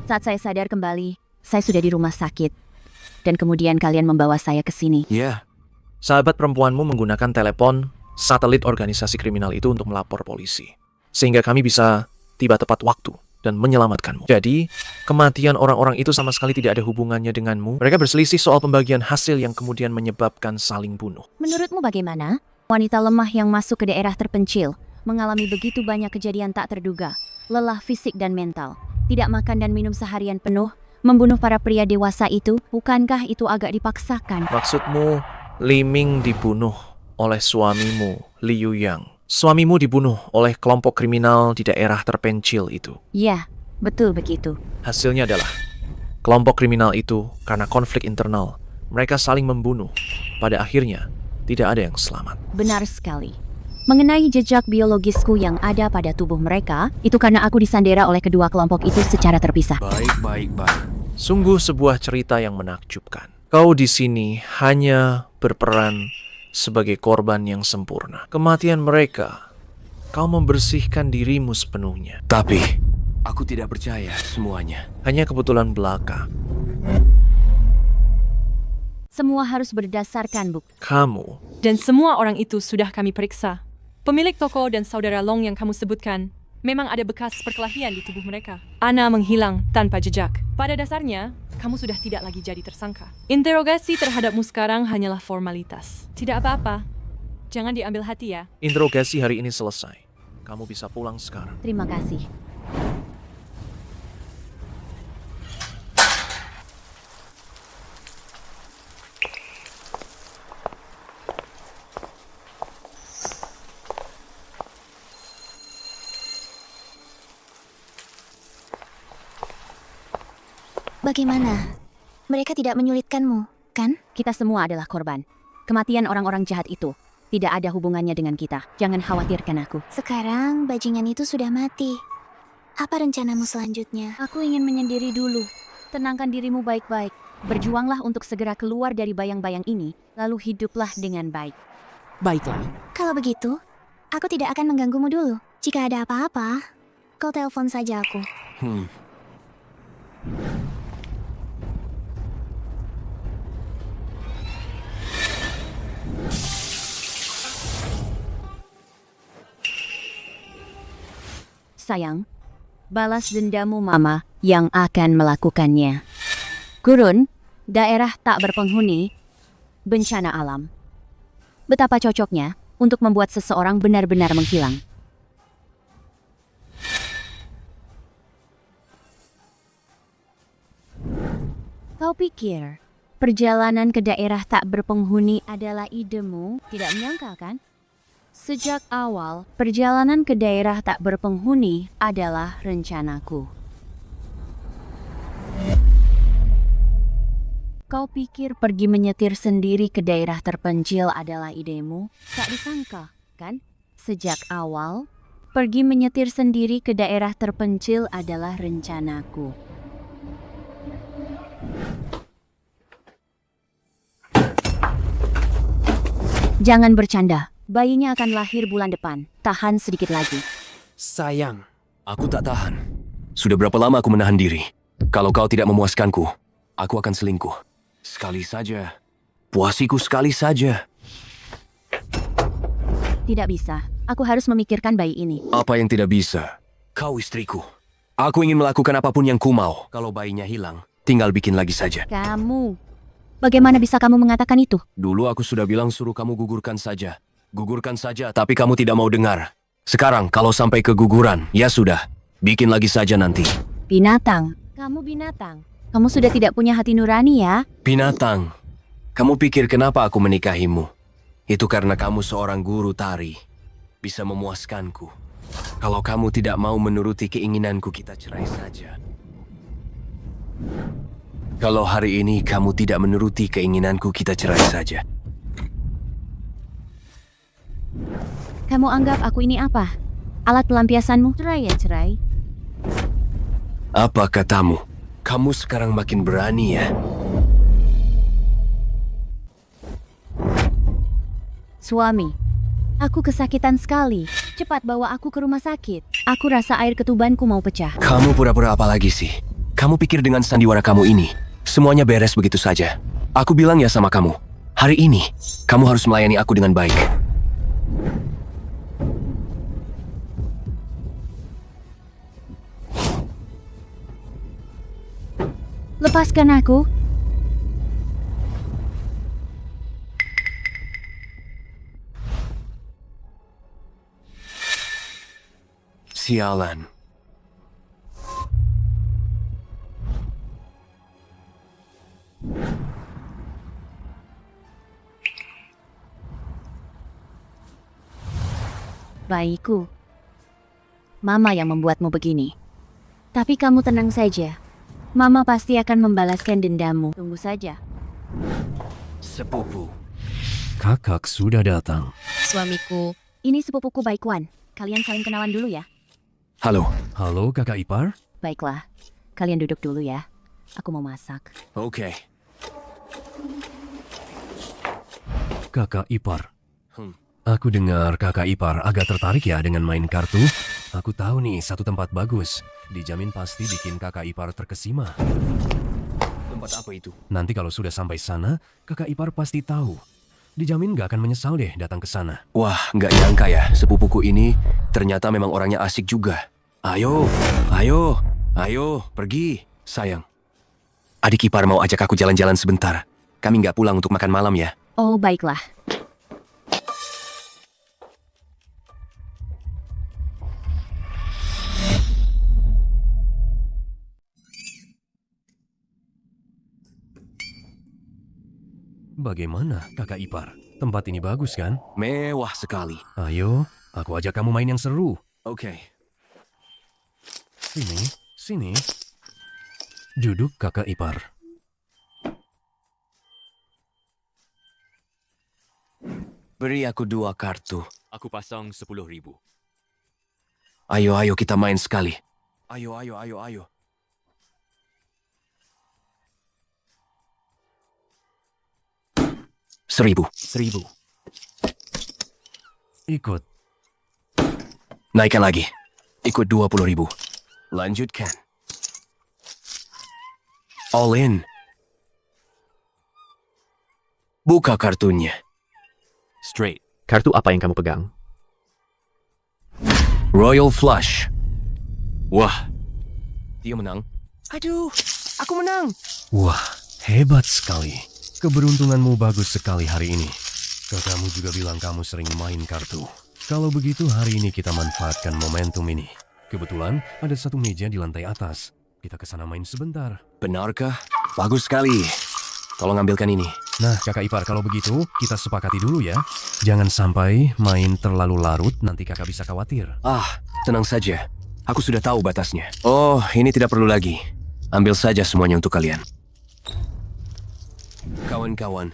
Speaker 2: Saat saya sadar kembali, saya sudah di rumah sakit. Dan kemudian kalian membawa saya ke sini.
Speaker 3: Ya,
Speaker 1: Sahabat perempuanmu menggunakan telepon satelit organisasi kriminal itu untuk melapor polisi. Sehingga kami bisa tiba tepat waktu dan menyelamatkanmu. Jadi, kematian orang-orang itu sama sekali tidak ada hubungannya denganmu. Mereka berselisih soal pembagian hasil yang kemudian menyebabkan saling bunuh.
Speaker 2: Menurutmu bagaimana? Wanita lemah yang masuk ke daerah terpencil mengalami begitu banyak kejadian tak terduga, lelah fisik dan mental, tidak makan dan minum seharian penuh, membunuh para pria dewasa itu, bukankah itu agak dipaksakan?
Speaker 1: Maksudmu, Li Ming dibunuh oleh suamimu, Liu Yang. Suamimu dibunuh oleh kelompok kriminal di daerah terpencil itu.
Speaker 2: Ya, betul begitu.
Speaker 1: Hasilnya adalah, kelompok kriminal itu karena konflik internal, mereka saling membunuh. Pada akhirnya, tidak ada yang selamat.
Speaker 2: Benar sekali. Mengenai jejak biologisku yang ada pada tubuh mereka, itu karena aku disandera oleh kedua kelompok itu secara terpisah.
Speaker 3: baik.
Speaker 1: Sungguh sebuah cerita yang menakjubkan. Kau di sini hanya berperan sebagai korban yang sempurna. Kematian mereka, kau membersihkan dirimu sepenuhnya.
Speaker 3: Tapi, aku tidak percaya semuanya.
Speaker 1: Hanya kebetulan belaka.
Speaker 2: Semua harus berdasarkan bukti.
Speaker 1: Kamu,
Speaker 14: Dan semua orang itu sudah kami periksa. Pemilik toko dan saudara Long yang kamu sebutkan, memang ada bekas perkelahian di tubuh mereka. Ana menghilang tanpa jejak. Pada dasarnya, kamu sudah tidak lagi jadi tersangka. Interogasi terhadapmu sekarang hanyalah formalitas. Tidak apa-apa. Jangan diambil hati ya.
Speaker 1: interogasi hari ini selesai. Kamu bisa pulang sekarang.
Speaker 2: Terima kasih.
Speaker 12: Bagaimana? Mereka tidak menyulitkanmu, kan?
Speaker 2: Kita semua adalah korban. Kematian orang-orang jahat itu tidak ada hubungannya dengan kita. Jangan khawatirkan aku.
Speaker 12: Sekarang bajingan itu sudah mati. Apa rencanamu selanjutnya?
Speaker 2: Aku ingin menyendiri dulu. Tenangkan dirimu baik-baik. Berjuanglah untuk segera keluar dari bayang-bayang ini, lalu hiduplah dengan baik.
Speaker 11: Baiklah.
Speaker 12: Kalau begitu, aku tidak akan mengganggumu dulu. Jika ada apa-apa, kau telepon saja aku.
Speaker 2: Sayang, balas dendamu mama yang akan melakukannya. Gurun, daerah tak berpenghuni, bencana alam. Betapa cocoknya untuk membuat seseorang benar-benar menghilang. Kau pikir perjalanan ke daerah tak berpenghuni adalah idemu? Tidak menyangka kan? Sejak awal, perjalanan ke daerah tak berpenghuni adalah rencanaku. Kau pikir pergi menyetir sendiri ke daerah terpencil adalah idemu? Tak disangka, kan? Sejak awal, pergi menyetir sendiri ke daerah terpencil adalah rencanaku. Jangan bercanda. Bayinya akan lahir bulan depan. Tahan sedikit lagi.
Speaker 7: Sayang.
Speaker 3: Aku tak tahan. Sudah berapa lama aku menahan diri? Kalau kau tidak memuaskanku, aku akan selingkuh. Sekali saja. Puasiku sekali saja.
Speaker 2: Tidak bisa. Aku harus memikirkan bayi ini.
Speaker 3: Apa yang tidak bisa? Kau istriku. Aku ingin melakukan apapun yang ku mau. Kalau bayinya hilang, tinggal bikin lagi saja.
Speaker 2: Kamu. Bagaimana bisa kamu mengatakan itu?
Speaker 3: Dulu aku sudah bilang suruh kamu gugurkan saja. Gugurkan saja, tapi kamu tidak mau dengar. Sekarang, kalau sampai keguguran, ya sudah. Bikin lagi saja nanti.
Speaker 2: Binatang. Kamu binatang. Kamu sudah tidak punya hati nurani ya?
Speaker 3: Binatang. Kamu pikir kenapa aku menikahimu? Itu karena kamu seorang guru tari. Bisa memuaskanku. Kalau kamu tidak mau menuruti keinginanku, kita cerai saja. Kalau hari ini kamu tidak menuruti keinginanku, kita cerai saja.
Speaker 2: Kamu anggap aku ini apa? Alat pelampiasanmu? Cerai ya cerai.
Speaker 3: Apa katamu? Kamu sekarang makin berani ya?
Speaker 2: Suami, aku kesakitan sekali. Cepat bawa aku ke rumah sakit. Aku rasa air ketubanku mau pecah.
Speaker 3: Kamu pura-pura apa lagi sih? Kamu pikir dengan sandiwara kamu ini, semuanya beres begitu saja? Aku bilang ya sama kamu, hari ini, kamu harus melayani aku dengan baik.
Speaker 2: Lepaskan aku.
Speaker 3: Sialan.
Speaker 2: Bayiku. Mama yang membuatmu begini. Tapi kamu tenang saja. Mama pasti akan membalaskan dendammu. Tunggu saja.
Speaker 3: Sepupu.
Speaker 1: Kakak sudah datang.
Speaker 5: Suamiku.
Speaker 2: Ini sepupuku Baikwan. Kalian saling kenalan dulu ya.
Speaker 3: Halo.
Speaker 1: Halo kakak ipar.
Speaker 2: Baiklah. Kalian duduk dulu ya. Aku mau masak.
Speaker 3: Oke.
Speaker 1: Kakak ipar. Aku dengar kakak ipar agak tertarik ya dengan main kartu. Aku tahu nih satu tempat bagus. Dijamin pasti bikin kakak ipar terkesima.
Speaker 3: Tempat apa itu?
Speaker 1: Nanti kalau sudah sampai sana, kakak ipar pasti tahu. Dijamin gak akan menyesal deh datang ke sana.
Speaker 3: Wah, nggak nyangka ya, sepupuku ini ternyata memang orangnya asik juga. Ayo, pergi. Sayang, adik ipar mau ajak aku jalan-jalan sebentar. Kami nggak pulang untuk makan malam ya.
Speaker 2: Oh, baiklah.
Speaker 1: Bagaimana kakak ipar? Tempat ini bagus kan?
Speaker 3: Mewah sekali.
Speaker 1: Ayo, aku ajak kamu main yang seru.
Speaker 3: Oke.
Speaker 1: Sini. Duduk kakak ipar.
Speaker 3: Beri aku 2 kartu.
Speaker 6: Aku pasang 10.000.
Speaker 3: Ayo kita main sekali. Ayo. 1.000.
Speaker 1: Ikut.
Speaker 3: Naikkan lagi. Ikut 20.000. Lanjutkan. All in. Buka kartunya.
Speaker 6: Straight.
Speaker 15: Kartu apa yang kamu pegang?
Speaker 3: Royal Flush.
Speaker 6: Wah,
Speaker 3: Dia menang. Aduh, aku menang.
Speaker 1: Wah, hebat sekali. Keberuntunganmu bagus sekali hari ini. Kakakmu juga bilang kamu sering main kartu. Kalau begitu hari ini kita manfaatkan momentum ini. Kebetulan ada satu meja di lantai atas. Kita ke sana main sebentar.
Speaker 3: Benarkah? Bagus sekali. Tolong ambilkan ini.
Speaker 1: Nah, kakak ipar, kalau begitu kita sepakati dulu ya. Jangan sampai main terlalu larut, nanti kakak bisa khawatir.
Speaker 3: Tenang saja. Aku sudah tahu batasnya. Oh, ini tidak perlu lagi. Ambil saja semuanya untuk kalian. Kawan-kawan.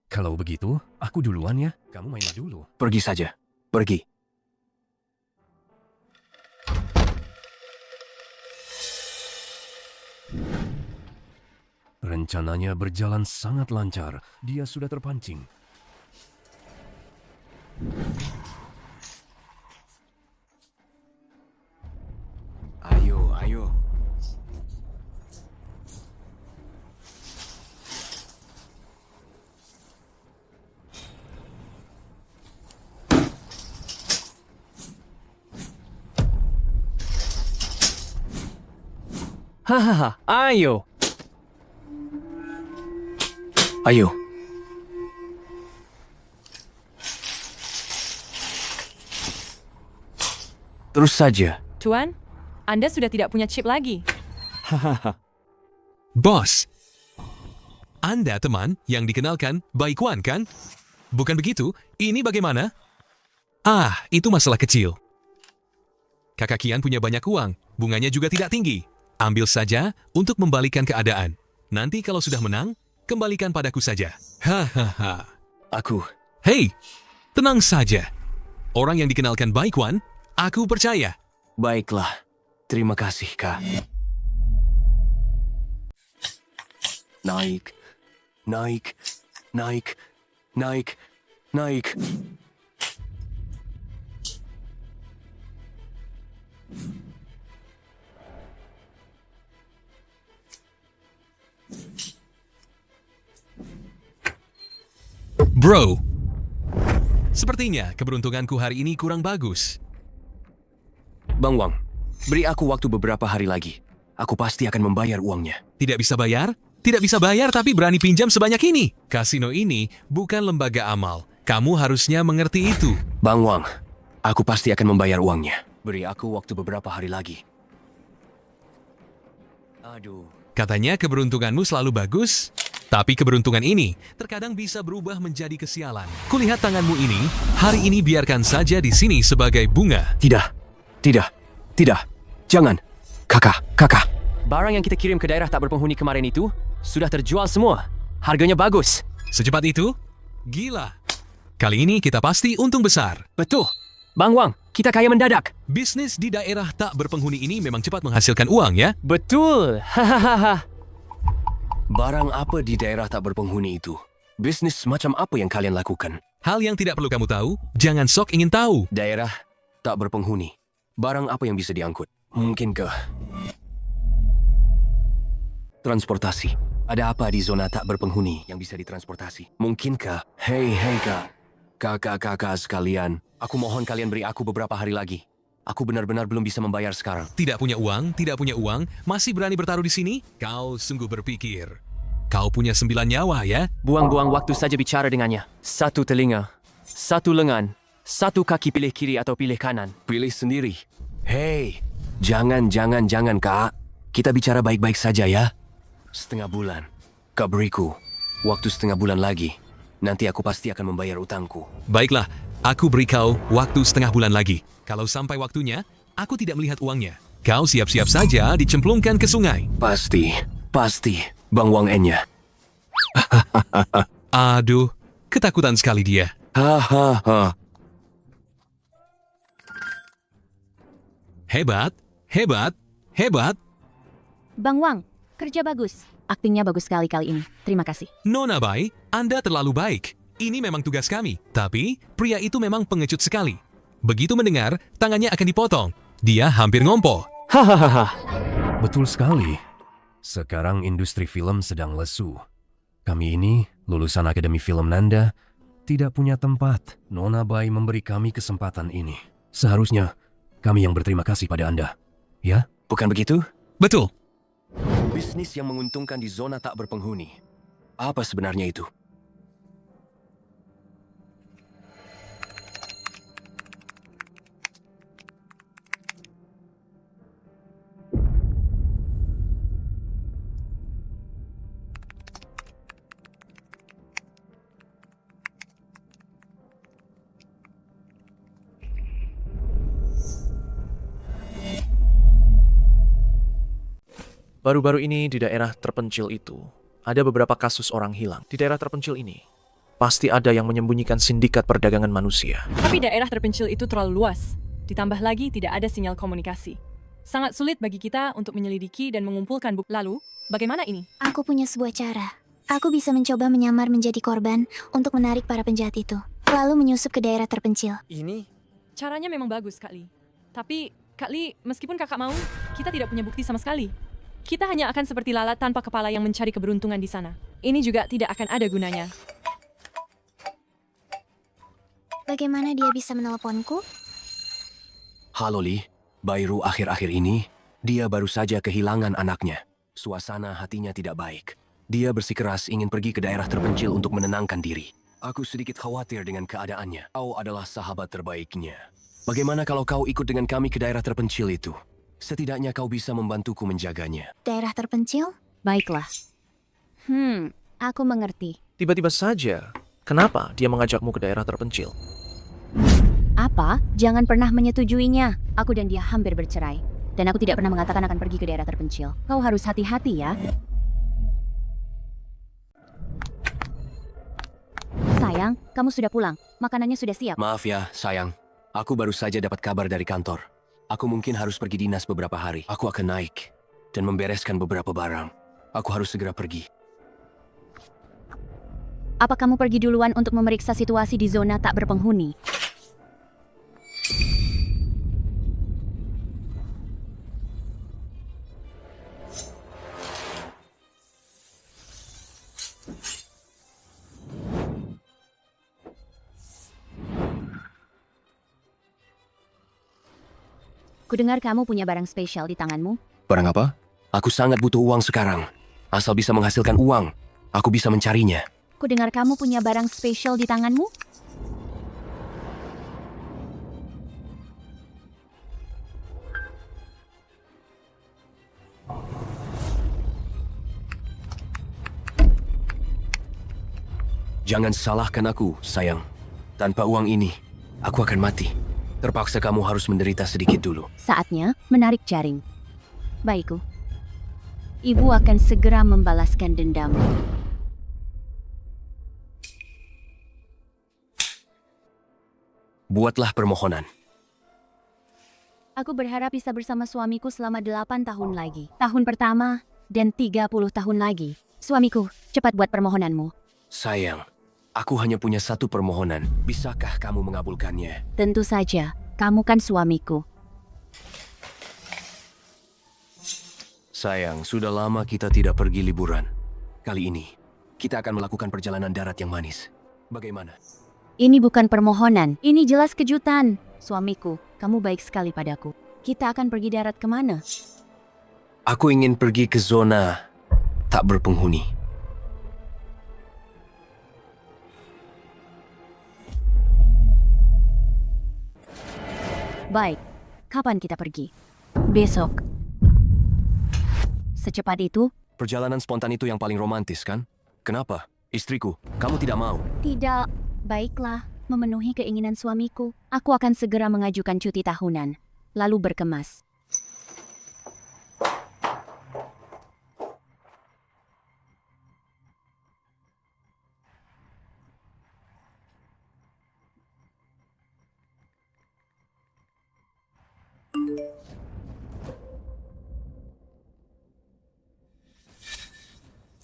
Speaker 1: Kalau begitu, aku duluan ya. Kamu mainlah dulu.
Speaker 3: Pergi saja. Pergi.
Speaker 1: Rencananya berjalan sangat lancar. Dia sudah terpancing.
Speaker 3: Ayo.
Speaker 9: Hahaha, ayo.
Speaker 3: Ayo. Terus saja.
Speaker 14: Tuan, Anda sudah tidak punya chip lagi.
Speaker 8: Bos, Anda teman yang dikenalkan Baikwan kan? Bukan begitu? Ini bagaimana? Ah, itu masalah kecil. Kakak Kian punya banyak uang, bunganya juga tidak tinggi. Ambil saja untuk membalikkan keadaan. Nanti kalau sudah menang, kembalikan padaku saja. Hahaha.
Speaker 3: Aku.
Speaker 8: Hei, tenang saja. Orang yang dikenalkan Baikwan, aku percaya.
Speaker 3: Baiklah. Terima kasih, Kak. Naik. Naik. Naik. Naik. Naik.
Speaker 8: Bro, sepertinya keberuntunganku hari ini kurang bagus.
Speaker 3: Bang Wang, beri aku waktu beberapa hari lagi. Aku pasti akan membayar uangnya.
Speaker 8: Tidak bisa bayar? Tidak bisa bayar tapi berani pinjam sebanyak ini. Kasino ini bukan lembaga amal. Kamu harusnya mengerti itu.
Speaker 3: Bang Wang, aku pasti akan membayar uangnya. Beri aku waktu beberapa hari lagi. Aduh.
Speaker 8: Katanya keberuntunganmu selalu bagus, tapi keberuntungan ini terkadang bisa berubah menjadi kesialan. Kulihat tanganmu ini, hari ini biarkan saja di sini sebagai bunga.
Speaker 3: Tidak, tidak, tidak. Jangan. Kakak.
Speaker 9: Barang yang kita kirim ke daerah tak berpenghuni kemarin itu sudah terjual semua. Harganya bagus.
Speaker 8: Secepat itu? Gila. Kali ini kita pasti untung besar.
Speaker 9: Betul. Bang Wang, kita kaya mendadak.
Speaker 8: Bisnis di daerah tak berpenghuni ini memang cepat menghasilkan uang ya?
Speaker 9: Betul. Hahaha.
Speaker 3: Barang apa di daerah tak berpenghuni itu? Bisnis macam apa yang kalian lakukan?
Speaker 8: Hal yang tidak perlu kamu tahu, jangan sok ingin tahu.
Speaker 3: Daerah tak berpenghuni. Barang apa yang bisa diangkut? Mungkin ke transportasi. Ada apa di zona tak berpenghuni yang bisa ditransportasi? Mungkinkah? Hei kak. Kakak sekalian. Aku mohon kalian beri aku beberapa hari lagi. Aku benar-benar belum bisa membayar sekarang.
Speaker 8: Tidak punya uang, masih berani bertaruh di sini? Kau sungguh berpikir. Kau punya 9 nyawa ya?
Speaker 9: Buang-buang waktu saja bicara dengannya. 1 telinga, 1 lengan, 1 kaki pilih kiri atau pilih kanan.
Speaker 3: Pilih sendiri. Hei, jangan kak. Kita bicara baik-baik saja ya. Setengah bulan. Kak beriku waktu setengah bulan lagi. Nanti aku pasti akan membayar utangku.
Speaker 8: Baiklah, aku beri kau waktu setengah bulan lagi. Kalau sampai waktunya, aku tidak melihat uangnya. Kau siap-siap saja dicemplungkan ke sungai.
Speaker 3: Pasti. Bang Wang N-nya.
Speaker 8: Aduh, ketakutan sekali dia.
Speaker 3: Hahaha.
Speaker 8: Hebat.
Speaker 2: Bang Wang, kerja bagus. Aktingnya bagus sekali kali ini. Terima kasih.
Speaker 8: Nona Bai, Anda terlalu baik. Ini memang tugas kami. Tapi, pria itu memang pengecut sekali. Begitu mendengar, tangannya akan dipotong. Dia hampir ngompo.
Speaker 9: Hahaha.
Speaker 3: Betul sekali. Sekarang industri film sedang lesu. Kami ini, lulusan Akademi Film Nanda, tidak punya tempat. Nona Bai memberi kami kesempatan ini. Seharusnya, kami yang berterima kasih pada Anda. Ya? Bukan begitu?
Speaker 8: Betul.
Speaker 3: Bisnis yang menguntungkan di zona tak berpenghuni. Apa sebenarnya itu?
Speaker 1: Baru-baru ini di daerah terpencil itu, ada beberapa kasus orang hilang. Di daerah terpencil ini, pasti ada yang menyembunyikan sindikat perdagangan manusia.
Speaker 14: Tapi daerah terpencil itu terlalu luas. Ditambah lagi tidak ada sinyal komunikasi. Sangat sulit bagi kita untuk menyelidiki dan mengumpulkan bukti. Lalu, bagaimana ini?
Speaker 12: Aku punya sebuah cara. Aku bisa mencoba menyamar menjadi korban untuk menarik para penjahat itu, lalu menyusup ke daerah terpencil.
Speaker 7: Ini?
Speaker 14: Caranya memang bagus, Kak Li. Tapi, Kak Li, meskipun kakak mau, kita tidak punya bukti sama sekali. Kita hanya akan seperti lalat tanpa kepala yang mencari keberuntungan di sana. Ini juga tidak akan ada gunanya.
Speaker 12: Bagaimana dia bisa menelponku?
Speaker 3: Halo Li, Bairu akhir-akhir ini, Dia baru saja kehilangan anaknya. Suasana hatinya tidak baik. Dia bersikeras ingin pergi ke daerah terpencil untuk menenangkan diri. Aku sedikit khawatir dengan keadaannya. Kau adalah sahabat terbaiknya. Bagaimana kalau kau ikut dengan kami ke daerah terpencil itu? Setidaknya kau bisa membantuku menjaganya.
Speaker 12: Daerah terpencil?
Speaker 2: Baiklah. Aku mengerti.
Speaker 1: Tiba-tiba saja, kenapa dia mengajakmu ke daerah terpencil?
Speaker 2: Apa? Jangan pernah menyetujuinya. Aku dan dia hampir bercerai. Dan aku tidak pernah mengatakan akan pergi ke daerah terpencil. Kau harus hati-hati ya. Sayang, kamu sudah pulang. Makanannya sudah siap.
Speaker 3: Maaf ya, sayang. Aku baru saja dapat kabar dari kantor. Aku mungkin harus pergi dinas beberapa hari. Aku akan naik dan membereskan beberapa barang. Aku harus segera pergi.
Speaker 2: Apa kamu pergi duluan untuk memeriksa situasi di zona tak berpenghuni? Kudengar kamu punya barang spesial di tanganmu.
Speaker 3: Barang apa? Aku sangat butuh uang sekarang. Asal bisa menghasilkan uang, aku bisa mencarinya.
Speaker 2: Kudengar kamu punya barang spesial di tanganmu.
Speaker 3: Jangan salahkan aku, sayang. Tanpa uang ini, aku akan mati. Terpaksa kamu harus menderita sedikit dulu.
Speaker 2: Saatnya menarik jaring. Baikku. Ibu akan segera membalaskan dendam.
Speaker 3: Buatlah permohonan.
Speaker 2: Aku berharap bisa bersama suamiku selama 8 tahun lagi. Tahun pertama dan 30 tahun lagi. Suamiku, cepat buat permohonanmu.
Speaker 3: Sayang, aku hanya punya satu permohonan. Bisakah kamu mengabulkannya?
Speaker 2: Tentu saja, kamu kan suamiku.
Speaker 3: Sayang, sudah lama kita tidak pergi liburan. Kali ini, kita akan melakukan perjalanan darat yang manis. Bagaimana?
Speaker 2: Ini bukan permohonan, ini jelas kejutan. Suamiku, kamu baik sekali padaku. Kita akan pergi darat kemana?
Speaker 3: Aku ingin pergi ke zona tak berpenghuni.
Speaker 2: Baik, kapan kita pergi? Besok. Secepat itu?
Speaker 3: Perjalanan spontan itu yang paling romantis, kan? Kenapa? Istriku, kamu tidak mau?
Speaker 2: Tidak. Baiklah, memenuhi keinginan suamiku. Aku akan segera mengajukan cuti tahunan, lalu berkemas.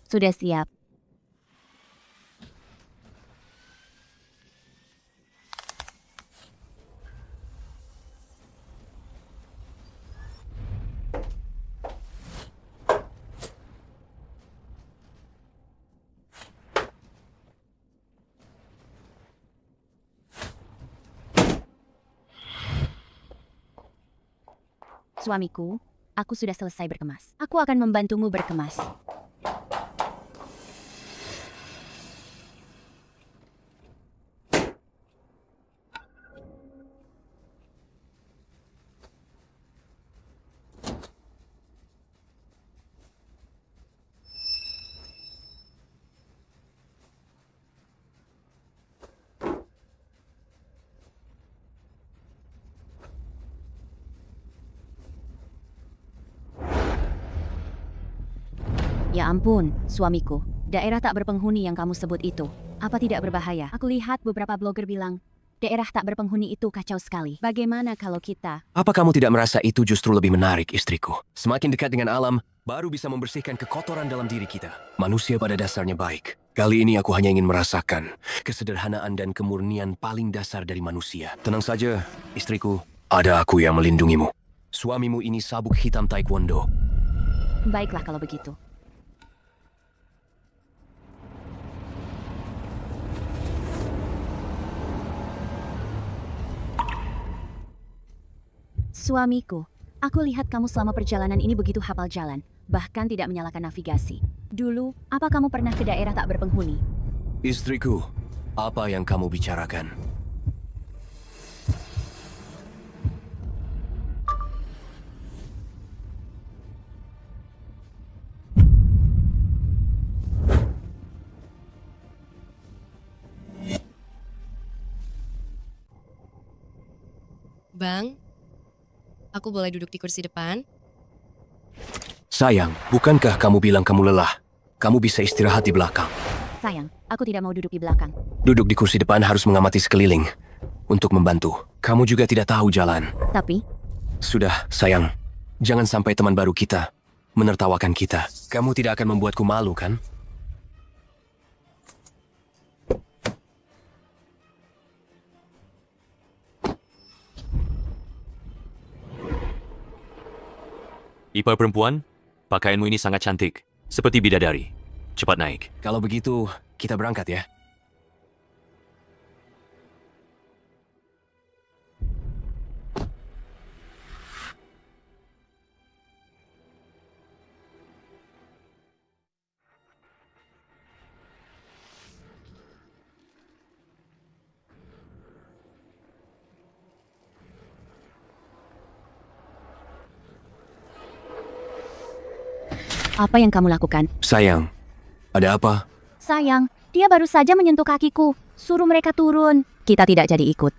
Speaker 2: Sudah siap. Suamiku, aku sudah selesai berkemas. Aku akan membantumu berkemas. Ya ampun, suamiku. Daerah tak berpenghuni yang kamu sebut itu, apa tidak berbahaya? Aku lihat beberapa blogger bilang, daerah tak berpenghuni itu kacau sekali. Bagaimana kalau kita...
Speaker 3: Apa kamu tidak merasa itu justru lebih menarik, istriku? Semakin dekat dengan alam, baru bisa membersihkan kekotoran dalam diri kita. Manusia pada dasarnya baik. Kali ini aku hanya ingin merasakan kesederhanaan dan kemurnian paling dasar dari manusia. Tenang saja, istriku. Ada aku yang melindungimu. Suamimu ini sabuk hitam taekwondo.
Speaker 2: Baiklah kalau begitu. Suamiku, Aku lihat kamu selama perjalanan ini begitu hafal jalan, bahkan tidak menyalakan navigasi. Dulu, apa kamu pernah ke daerah tak berpenghuni?
Speaker 3: Istriku, apa yang kamu bicarakan?
Speaker 5: Bang, aku boleh duduk di kursi depan?
Speaker 3: Sayang, bukankah kamu bilang kamu lelah? Kamu bisa istirahat di belakang.
Speaker 2: Sayang, aku tidak mau duduk di belakang.
Speaker 3: Duduk di kursi depan harus mengamati sekeliling untuk membantu. Kamu juga tidak tahu jalan.
Speaker 2: Tapi,
Speaker 3: Sudah, sayang. Jangan sampai teman baru kita menertawakan kita. Kamu tidak akan membuatku malu, kan?
Speaker 6: Ipar perempuan, pakaianmu ini sangat cantik. Seperti bidadari. Cepat naik.
Speaker 3: Kalau begitu, kita berangkat ya.
Speaker 2: apa yang kamu lakukan?
Speaker 3: Sayang, ada apa?
Speaker 2: Sayang, dia baru saja menyentuh kakiku. Suruh mereka turun. Kita tidak jadi ikut.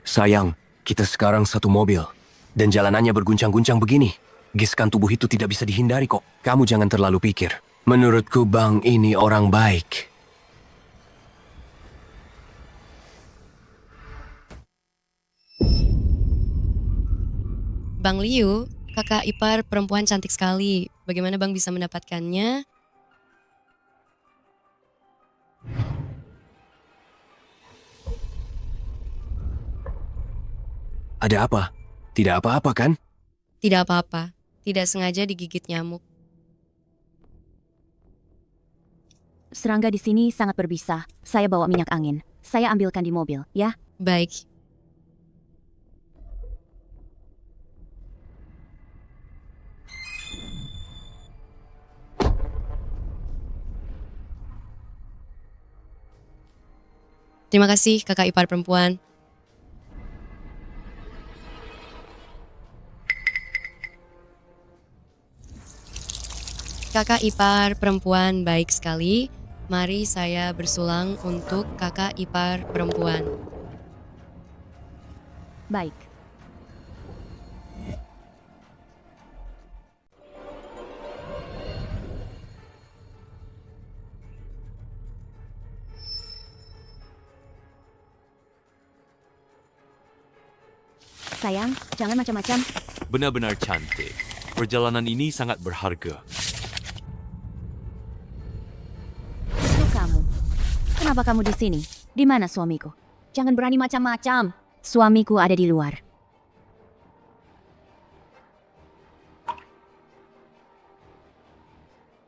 Speaker 3: Sayang, kita sekarang satu mobil. Dan jalanannya berguncang-guncang begini. Gesekan tubuh itu tidak bisa dihindari kok. Kamu jangan terlalu pikir. Menurutku Bang ini orang baik.
Speaker 5: Bang Liu, kakak ipar perempuan cantik sekali. Bagaimana Bang bisa mendapatkannya?
Speaker 3: Ada apa? Tidak apa-apa kan?
Speaker 5: Tidak apa-apa. Tidak sengaja digigit nyamuk.
Speaker 2: Serangga di sini sangat berbisa. Saya bawa minyak angin. Saya ambilkan di mobil, ya?
Speaker 5: Baik. Terima kasih kakak ipar perempuan. Kakak ipar perempuan baik sekali. Mari saya bersulang untuk kakak ipar perempuan.
Speaker 2: Baik. Sayang, jangan macam-macam.
Speaker 6: Benar-benar cantik. Perjalanan ini sangat berharga.
Speaker 2: Itu kamu. Kenapa kamu di sini? Di mana suamiku? Jangan berani macam-macam. Suamiku ada di luar.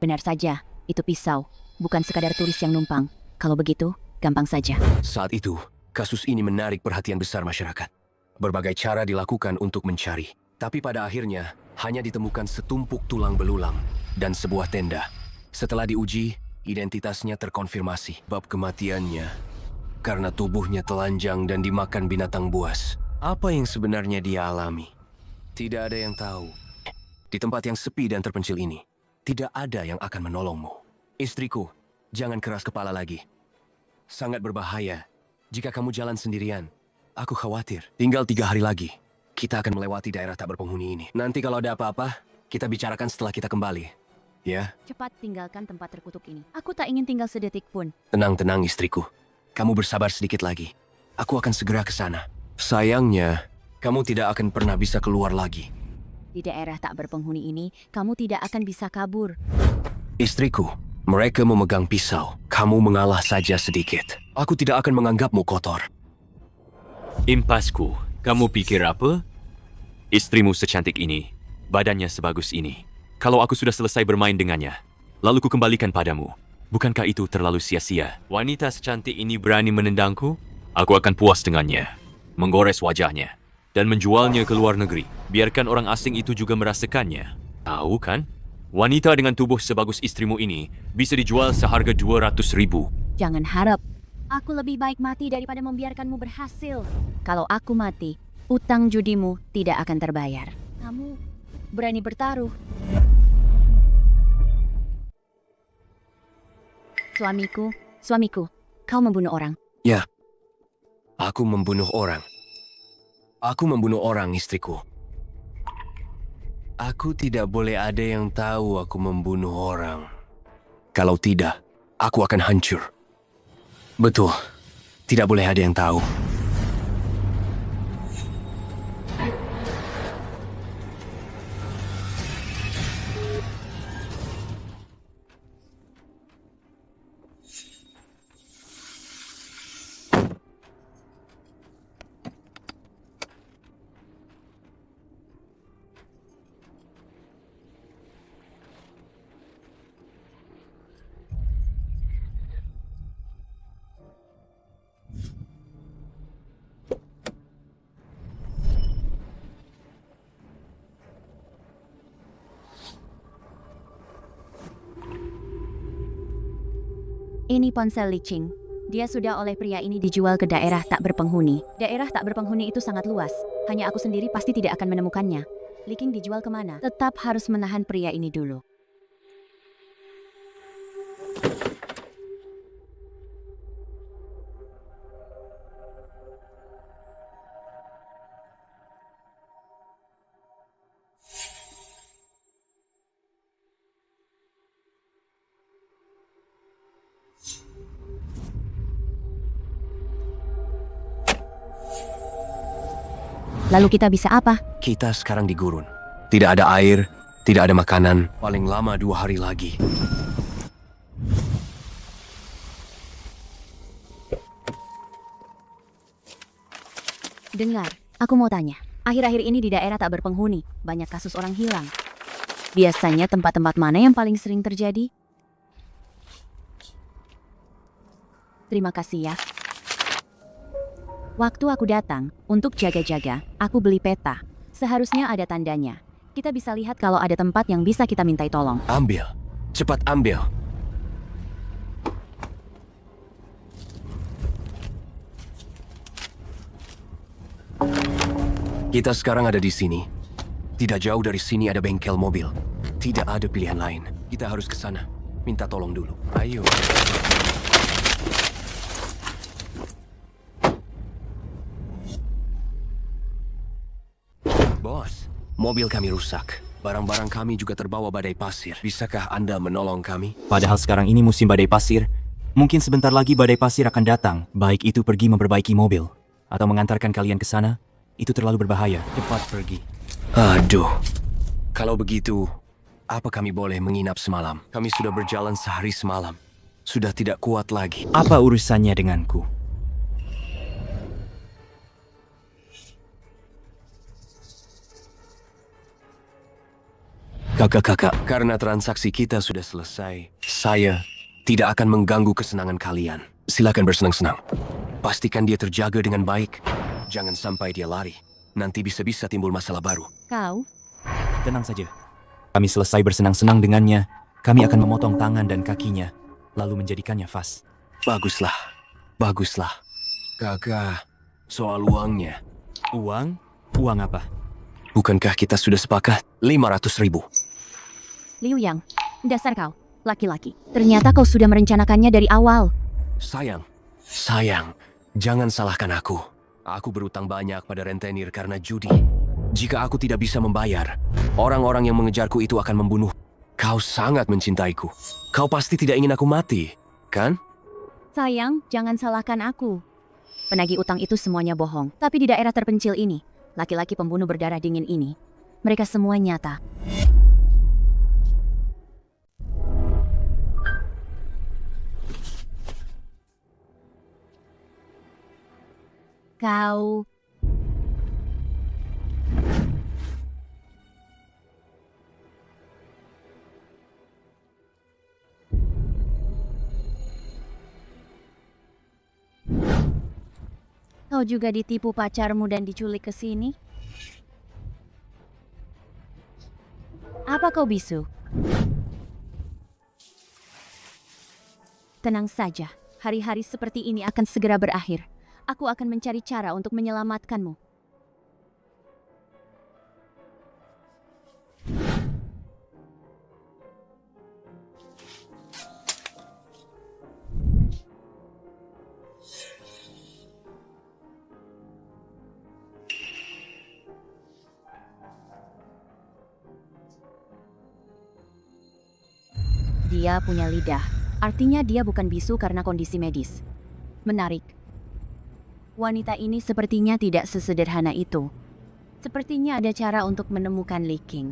Speaker 2: Benar saja, itu pisau. Bukan sekadar turis yang numpang. Kalau begitu, gampang saja.
Speaker 3: Saat itu, kasus ini menarik perhatian besar masyarakat. Berbagai cara dilakukan untuk mencari. Tapi pada akhirnya, hanya ditemukan setumpuk tulang belulang dan sebuah tenda. Setelah diuji, identitasnya terkonfirmasi. Bab kematiannya karena tubuhnya telanjang dan dimakan binatang buas. Apa yang sebenarnya dia alami? Tidak ada yang tahu. Di tempat yang sepi dan terpencil ini, tidak ada yang akan menolongmu. Istriku, jangan keras kepala lagi. Sangat berbahaya jika kamu jalan sendirian. Aku khawatir. Tinggal 3 hari lagi, kita akan melewati daerah tak berpenghuni ini. Nanti kalau ada apa-apa, kita bicarakan setelah kita kembali. Ya?
Speaker 2: Cepat tinggalkan tempat terkutuk ini. Aku tak ingin tinggal sedetik pun.
Speaker 3: Tenang-tenang istriku. Kamu bersabar sedikit lagi. Aku akan segera ke sana. Sayangnya, kamu tidak akan pernah bisa keluar lagi.
Speaker 2: Di daerah tak berpenghuni ini, kamu tidak akan bisa kabur.
Speaker 3: Istriku, mereka memegang pisau. Kamu mengalah saja sedikit. Aku tidak akan menganggapmu kotor.
Speaker 6: Impasku, kamu pikir apa? Istrimu secantik ini, badannya sebagus ini. Kalau aku sudah selesai bermain dengannya, lalu ku kembalikan padamu. Bukankah itu terlalu sia-sia? Wanita secantik ini berani menendangku? Aku akan puas dengannya. Menggores wajahnya. dan menjualnya ke luar negeri. Biarkan orang asing itu juga merasakannya. Tahu kan? Wanita dengan tubuh sebagus istrimu ini bisa dijual seharga 200.000.
Speaker 2: Jangan harap. Aku lebih baik mati daripada membiarkanmu berhasil. Kalau aku mati, utang judimu tidak akan terbayar. Kamu berani bertaruh. Suamiku, kau membunuh orang.
Speaker 3: Ya, aku membunuh orang. Aku membunuh orang, istriku. Aku tidak boleh ada yang tahu aku membunuh orang. Kalau tidak, aku akan hancur. Betul, tidak boleh ada yang tahu.
Speaker 2: Ini ponsel Li-Ching. Dia sudah oleh pria ini dijual ke daerah tak berpenghuni. Daerah tak berpenghuni itu sangat luas. Hanya aku sendiri pasti tidak akan menemukannya. Li-Ching dijual kemana? Tetap harus menahan pria ini dulu. Lalu kita bisa apa?
Speaker 3: Kita sekarang di gurun. Tidak ada air, tidak ada makanan. Paling lama 2 hari lagi.
Speaker 2: Dengar, aku mau tanya. Akhir-akhir ini di daerah tak berpenghuni, banyak kasus orang hilang. Biasanya tempat-tempat mana yang paling sering terjadi? Terima kasih ya. Waktu aku datang, untuk jaga-jaga, aku beli peta. Seharusnya ada tandanya. Kita bisa lihat kalau ada tempat yang bisa kita mintai tolong.
Speaker 3: Ambil. Cepat ambil. Kita sekarang ada di sini. Tidak jauh dari sini ada bengkel mobil. Tidak ada pilihan lain. Kita harus ke sana. Minta tolong dulu. Ayo. Bos, mobil kami rusak. Barang-barang kami juga terbawa badai pasir. Bisakah Anda menolong kami?
Speaker 10: Padahal sekarang ini musim badai pasir. Mungkin sebentar lagi badai pasir akan datang. Baik itu pergi memperbaiki mobil atau mengantarkan kalian ke sana, itu terlalu berbahaya. Cepat pergi.
Speaker 3: Aduh. Kalau begitu, apa kami boleh menginap semalam? Kami sudah berjalan sehari semalam. Sudah tidak kuat lagi.
Speaker 10: Apa urusannya denganku?
Speaker 3: Kakak-kakak, karena transaksi kita sudah selesai, saya tidak akan mengganggu kesenangan kalian. Silakan bersenang-senang. Pastikan dia terjaga dengan baik. Jangan sampai dia lari. Nanti bisa-bisa timbul masalah baru.
Speaker 2: Kau?
Speaker 10: Tenang saja. Kami selesai bersenang-senang dengannya. Kami akan memotong tangan dan kakinya, lalu menjadikannya vas.
Speaker 3: Baguslah. Baguslah. Kakak, soal uangnya.
Speaker 10: Uang? Uang apa?
Speaker 3: Bukankah kita sudah sepakat 500.000?
Speaker 2: Liu Yang, dasar kau, laki-laki. Ternyata kau sudah merencanakannya dari awal.
Speaker 3: Sayang, jangan salahkan aku. Aku berutang banyak pada rentenir karena judi. Jika aku tidak bisa membayar, orang-orang yang mengejarku itu akan membunuh. Kau sangat mencintaiku. Kau pasti tidak ingin aku mati, kan?
Speaker 2: Sayang, jangan salahkan aku. Penagih utang itu semuanya bohong. Tapi di daerah terpencil ini, laki-laki pembunuh berdarah dingin ini, mereka semua nyata. Kau... Kau juga ditipu pacarmu dan diculik ke sini? Apa kau bisu? Tenang saja, hari-hari seperti ini akan segera berakhir. Aku akan mencari cara untuk menyelamatkanmu. Dia punya lidah. Artinya dia bukan bisu karena kondisi medis. Menarik. Wanita ini sepertinya tidak sesederhana itu. Sepertinya ada cara untuk menemukan Li King.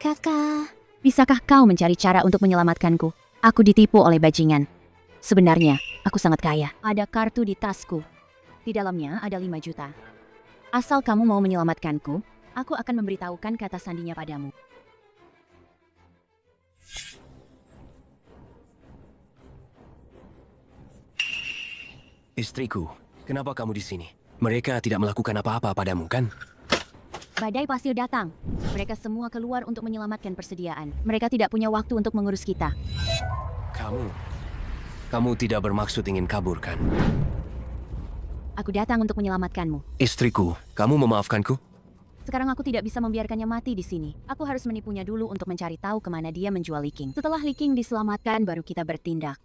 Speaker 12: Kakak,
Speaker 2: Bisakah kau mencari cara untuk menyelamatkanku? Aku ditipu oleh bajingan. Sebenarnya, aku sangat kaya. Ada kartu di tasku. Di dalamnya ada 5 juta. Asal kamu mau menyelamatkanku, aku akan memberitahukan kata sandinya padamu.
Speaker 3: Istriku, kenapa kamu di sini? Mereka tidak melakukan apa-apa padamu, kan?
Speaker 2: Badai pasir datang. Mereka semua keluar untuk menyelamatkan persediaan. Mereka tidak punya waktu untuk mengurus kita.
Speaker 3: Kamu tidak bermaksud ingin kabur, kan?
Speaker 2: Aku datang untuk menyelamatkanmu.
Speaker 3: Istriku, kamu memaafkanku?
Speaker 2: Sekarang aku tidak bisa membiarkannya mati di sini. Aku harus menipunya dulu untuk mencari tahu kemana dia menjual Li King. Setelah Li King diselamatkan, baru kita bertindak.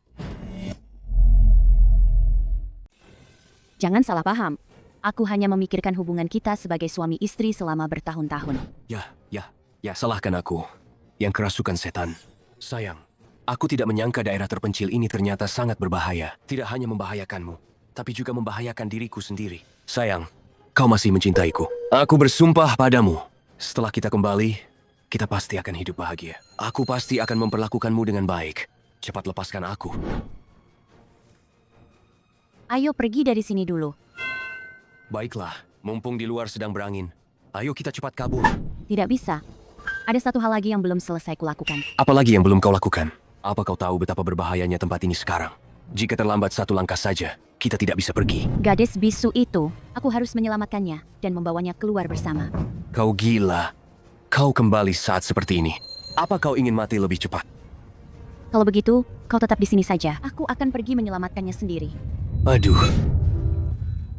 Speaker 2: Jangan salah paham. Aku hanya memikirkan hubungan kita sebagai suami istri selama bertahun-tahun.
Speaker 3: Ya, salahkan aku. Yang kerasukan setan. Sayang, aku tidak menyangka daerah terpencil ini ternyata sangat berbahaya. Tidak hanya membahayakanmu, tapi juga membahayakan diriku sendiri. Sayang, kau masih mencintaiku. Aku bersumpah padamu, setelah kita kembali, kita pasti akan hidup bahagia. Aku pasti akan memperlakukanmu dengan baik. Cepat lepaskan aku.
Speaker 2: Ayo pergi dari sini dulu.
Speaker 3: Baiklah, mumpung di luar sedang berangin. Ayo kita cepat kabur.
Speaker 2: Tidak bisa. Ada satu hal lagi yang belum selesai kulakukan.
Speaker 3: Apalagi yang belum kau lakukan? Apa kau tahu betapa berbahayanya tempat ini sekarang? Jika terlambat satu langkah saja, kita tidak bisa pergi.
Speaker 2: Gadis bisu itu, aku harus menyelamatkannya dan membawanya keluar bersama.
Speaker 3: Kau gila. Kau kembali saat seperti ini. Apa kau ingin mati lebih cepat?
Speaker 2: Kalau begitu, kau tetap di sini saja. Aku akan pergi menyelamatkannya sendiri.
Speaker 3: Aduh.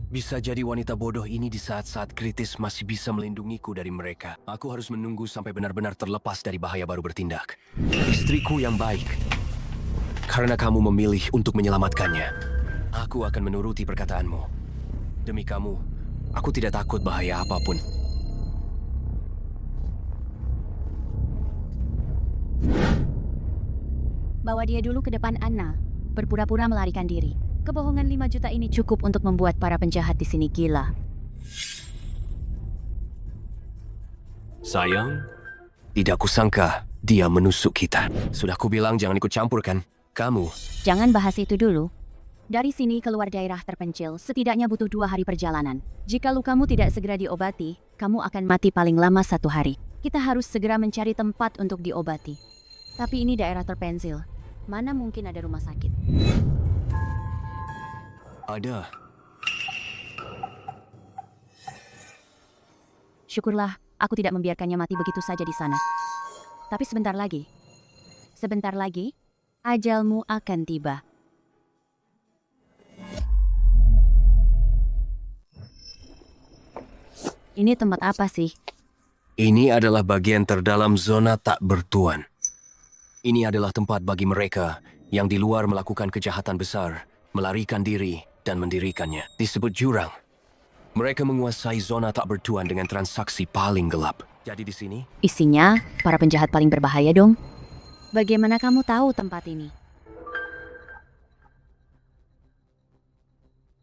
Speaker 3: Bisa jadi wanita bodoh ini di saat-saat kritis masih bisa melindungiku dari mereka. Aku harus menunggu sampai benar-benar terlepas dari bahaya baru bertindak. Istriku yang baik. Karena kamu memilih untuk menyelamatkannya, aku akan menuruti perkataanmu. Demi kamu, aku tidak takut bahaya apapun.
Speaker 2: Bawa dia dulu ke depan Anna, berpura-pura melarikan diri. Kebohongan 5 juta ini cukup untuk membuat para penjahat di sini gila.
Speaker 6: Sayang,
Speaker 3: tidak kusangka dia menusuk kita. Sudah kubilang jangan ikut campur, kan? Kamu.
Speaker 2: Jangan bahas itu dulu. Dari sini keluar daerah terpencil setidaknya butuh 2 hari perjalanan. Jika lukamu tidak segera diobati, kamu akan mati paling lama 1 hari. Kita harus segera mencari tempat untuk diobati. Tapi ini daerah terpencil. Mana mungkin ada rumah sakit?
Speaker 3: Ada.
Speaker 2: Syukurlah, aku tidak membiarkannya mati begitu saja di sana. Tapi sebentar lagi, ajalmu akan tiba. Ini tempat apa sih?
Speaker 3: Ini adalah bagian terdalam zona tak bertuan. Ini adalah tempat bagi mereka yang di luar melakukan kejahatan besar, melarikan diri, dan mendirikannya. Disebut jurang. Mereka menguasai zona tak bertuan dengan transaksi paling gelap. Jadi di sini,
Speaker 2: Isinya para penjahat paling berbahaya dong. Bagaimana kamu tahu tempat ini?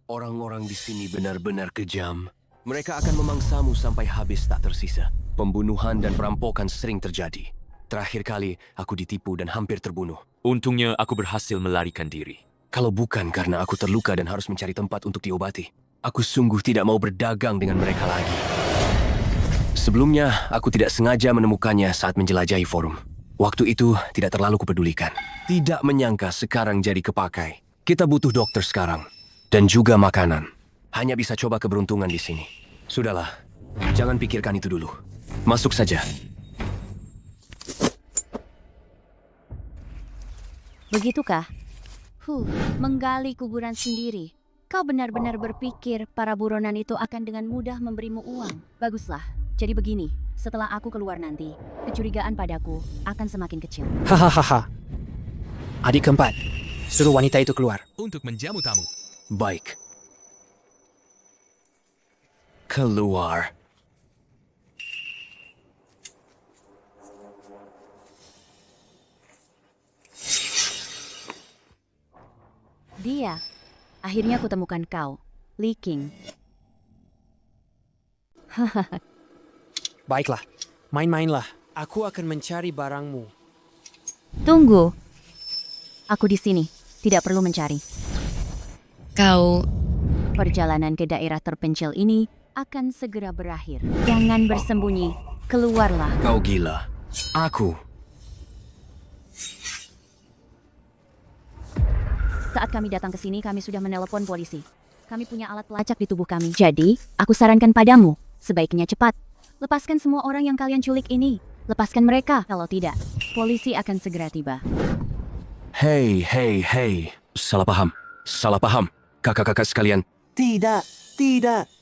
Speaker 3: orang-orang di sini benar-benar kejam. Mereka akan memangsamu sampai habis tak tersisa. Pembunuhan dan perampokan sering terjadi. Terakhir kali, aku ditipu dan hampir terbunuh.
Speaker 6: untungnya aku berhasil melarikan diri.
Speaker 3: Kalau bukan karena aku terluka dan harus mencari tempat untuk diobati, aku sungguh tidak mau berdagang dengan mereka lagi. Sebelumnya, aku tidak sengaja menemukannya saat menjelajahi forum. Waktu itu tidak terlalu kupedulikan. Tidak menyangka sekarang jadi kepakai. Kita butuh dokter sekarang. Dan juga makanan. Hanya bisa coba keberuntungan di sini. Sudahlah, jangan pikirkan itu dulu. Masuk saja.
Speaker 2: Begitukah? Menggali kuburan sendiri. Kau benar-benar berpikir para buronan itu akan dengan mudah memberimu uang. Baguslah. Jadi begini, setelah aku keluar nanti, kecurigaan padaku akan semakin kecil.
Speaker 7: Hahaha. Adik keempat, suruh wanita itu keluar.
Speaker 8: Untuk menjamu tamu.
Speaker 3: Baik. Keluar.
Speaker 2: Dia. Akhirnya aku temukan kau. Li King.
Speaker 7: Baiklah, main-mainlah. Aku akan mencari barangmu.
Speaker 2: Tunggu. Aku di sini. Tidak perlu mencari.
Speaker 5: Kau...
Speaker 2: Perjalanan ke daerah terpencil ini akan segera berakhir. Jangan bersembunyi. Keluarlah.
Speaker 3: Kau gila. Aku.
Speaker 2: Saat kami datang ke sini, kami sudah menelepon polisi. Kami punya alat pelacak di tubuh kami. Jadi, aku sarankan padamu, sebaiknya cepat. Lepaskan semua orang yang kalian culik ini. Lepaskan mereka. Kalau tidak, polisi akan segera tiba.
Speaker 3: Hei. Salah paham. Kakak-kakak sekalian.
Speaker 15: Tidak.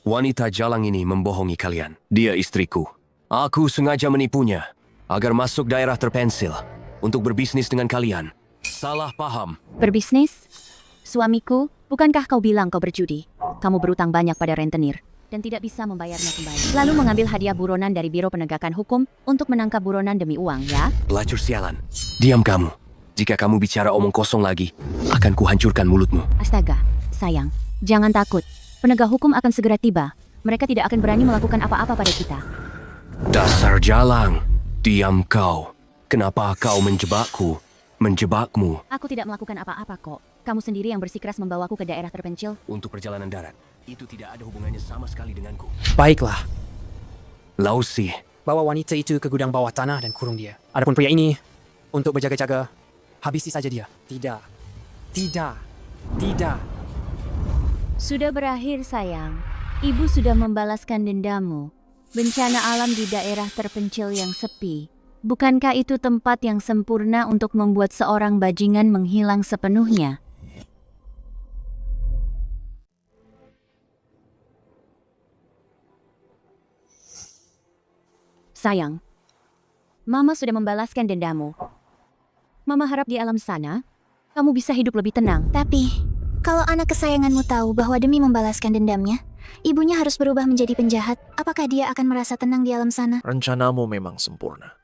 Speaker 3: Wanita jalang ini membohongi kalian. Dia istriku. Aku sengaja menipunya agar masuk daerah terpencil untuk berbisnis dengan kalian. Salah paham.
Speaker 2: Berbisnis? Suamiku, bukankah kau bilang kau berjudi? Kamu berutang banyak pada rentenir dan tidak bisa membayarnya kembali. Lalu mengambil hadiah buronan dari Biro Penegakan Hukum untuk menangkap buronan demi uang, ya?
Speaker 3: Pelacur sialan. Diam kamu. Jika kamu bicara omong kosong lagi, akan kuhancurkan mulutmu.
Speaker 2: Astaga, sayang, jangan takut. Penegak hukum akan segera tiba. Mereka tidak akan berani melakukan apa-apa pada kita.
Speaker 3: Dasar jalang. Diam kau. Kenapa kau menjebakmu?
Speaker 2: Aku tidak melakukan apa-apa kok. Kamu sendiri yang bersikeras membawaku ke daerah terpencil.
Speaker 3: Untuk perjalanan darat, itu tidak ada hubungannya sama sekali denganku.
Speaker 7: Baiklah,
Speaker 3: Lausi.
Speaker 7: bawa wanita itu ke gudang bawah tanah dan kurung dia. Adapun pria ini, untuk berjaga-jaga, habisi saja dia. Tidak.
Speaker 2: Sudah berakhir, sayang. Ibu sudah membalaskan dendammu. Bencana alam di daerah terpencil yang sepi. Bukankah itu tempat yang sempurna untuk membuat seorang bajingan menghilang sepenuhnya? Sayang, Mama sudah membalaskan dendammu. Mama harap di alam sana, kamu bisa hidup lebih tenang.
Speaker 12: Tapi, kalau anak kesayanganmu tahu bahwa demi membalaskan dendamnya, ibunya harus berubah menjadi penjahat, apakah dia akan merasa tenang di alam sana?
Speaker 1: Rencanamu memang sempurna.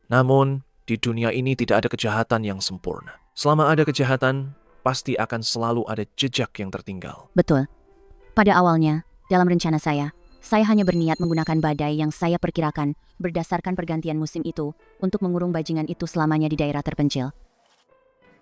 Speaker 1: Namun, di dunia ini tidak ada kejahatan yang sempurna. Selama ada kejahatan, pasti akan selalu ada jejak yang tertinggal.
Speaker 2: Betul. Pada awalnya, dalam rencana saya hanya berniat menggunakan badai yang saya perkirakan berdasarkan pergantian musim itu untuk mengurung bajingan itu selamanya di daerah terpencil.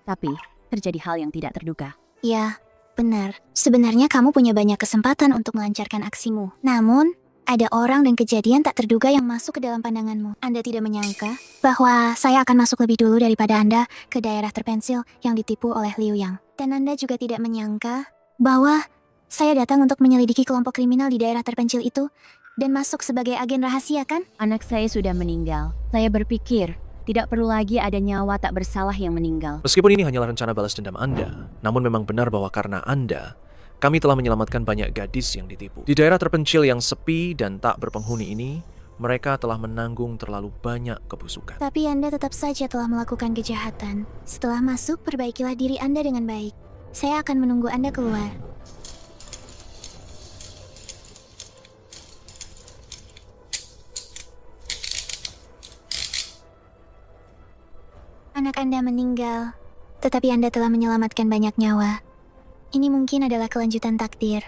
Speaker 2: Tapi, terjadi hal yang tidak terduga.
Speaker 12: Ya, benar. Sebenarnya kamu punya banyak kesempatan untuk melancarkan aksimu. Namun, ada orang dan kejadian tak terduga yang masuk ke dalam pandanganmu. Anda tidak menyangka bahwa saya akan masuk lebih dulu daripada Anda ke daerah terpencil yang ditipu oleh Liu Yang. Dan Anda juga tidak menyangka bahwa saya datang untuk menyelidiki kelompok kriminal di daerah terpencil itu dan masuk sebagai agen rahasia, kan?
Speaker 2: Anak saya sudah meninggal. Saya berpikir, tidak perlu lagi ada nyawa tak bersalah yang meninggal.
Speaker 1: Meskipun ini hanyalah rencana balas dendam Anda, namun memang benar bahwa karena Anda, kami telah menyelamatkan banyak gadis yang ditipu. Di daerah terpencil yang sepi dan tak berpenghuni ini, mereka telah menanggung terlalu banyak kebusukan.
Speaker 12: Tapi Anda tetap saja telah melakukan kejahatan. Setelah masuk, perbaikilah diri Anda dengan baik. Saya akan menunggu Anda keluar. Anak Anda meninggal, tetapi Anda telah menyelamatkan banyak nyawa. Ini mungkin adalah kelanjutan takdir.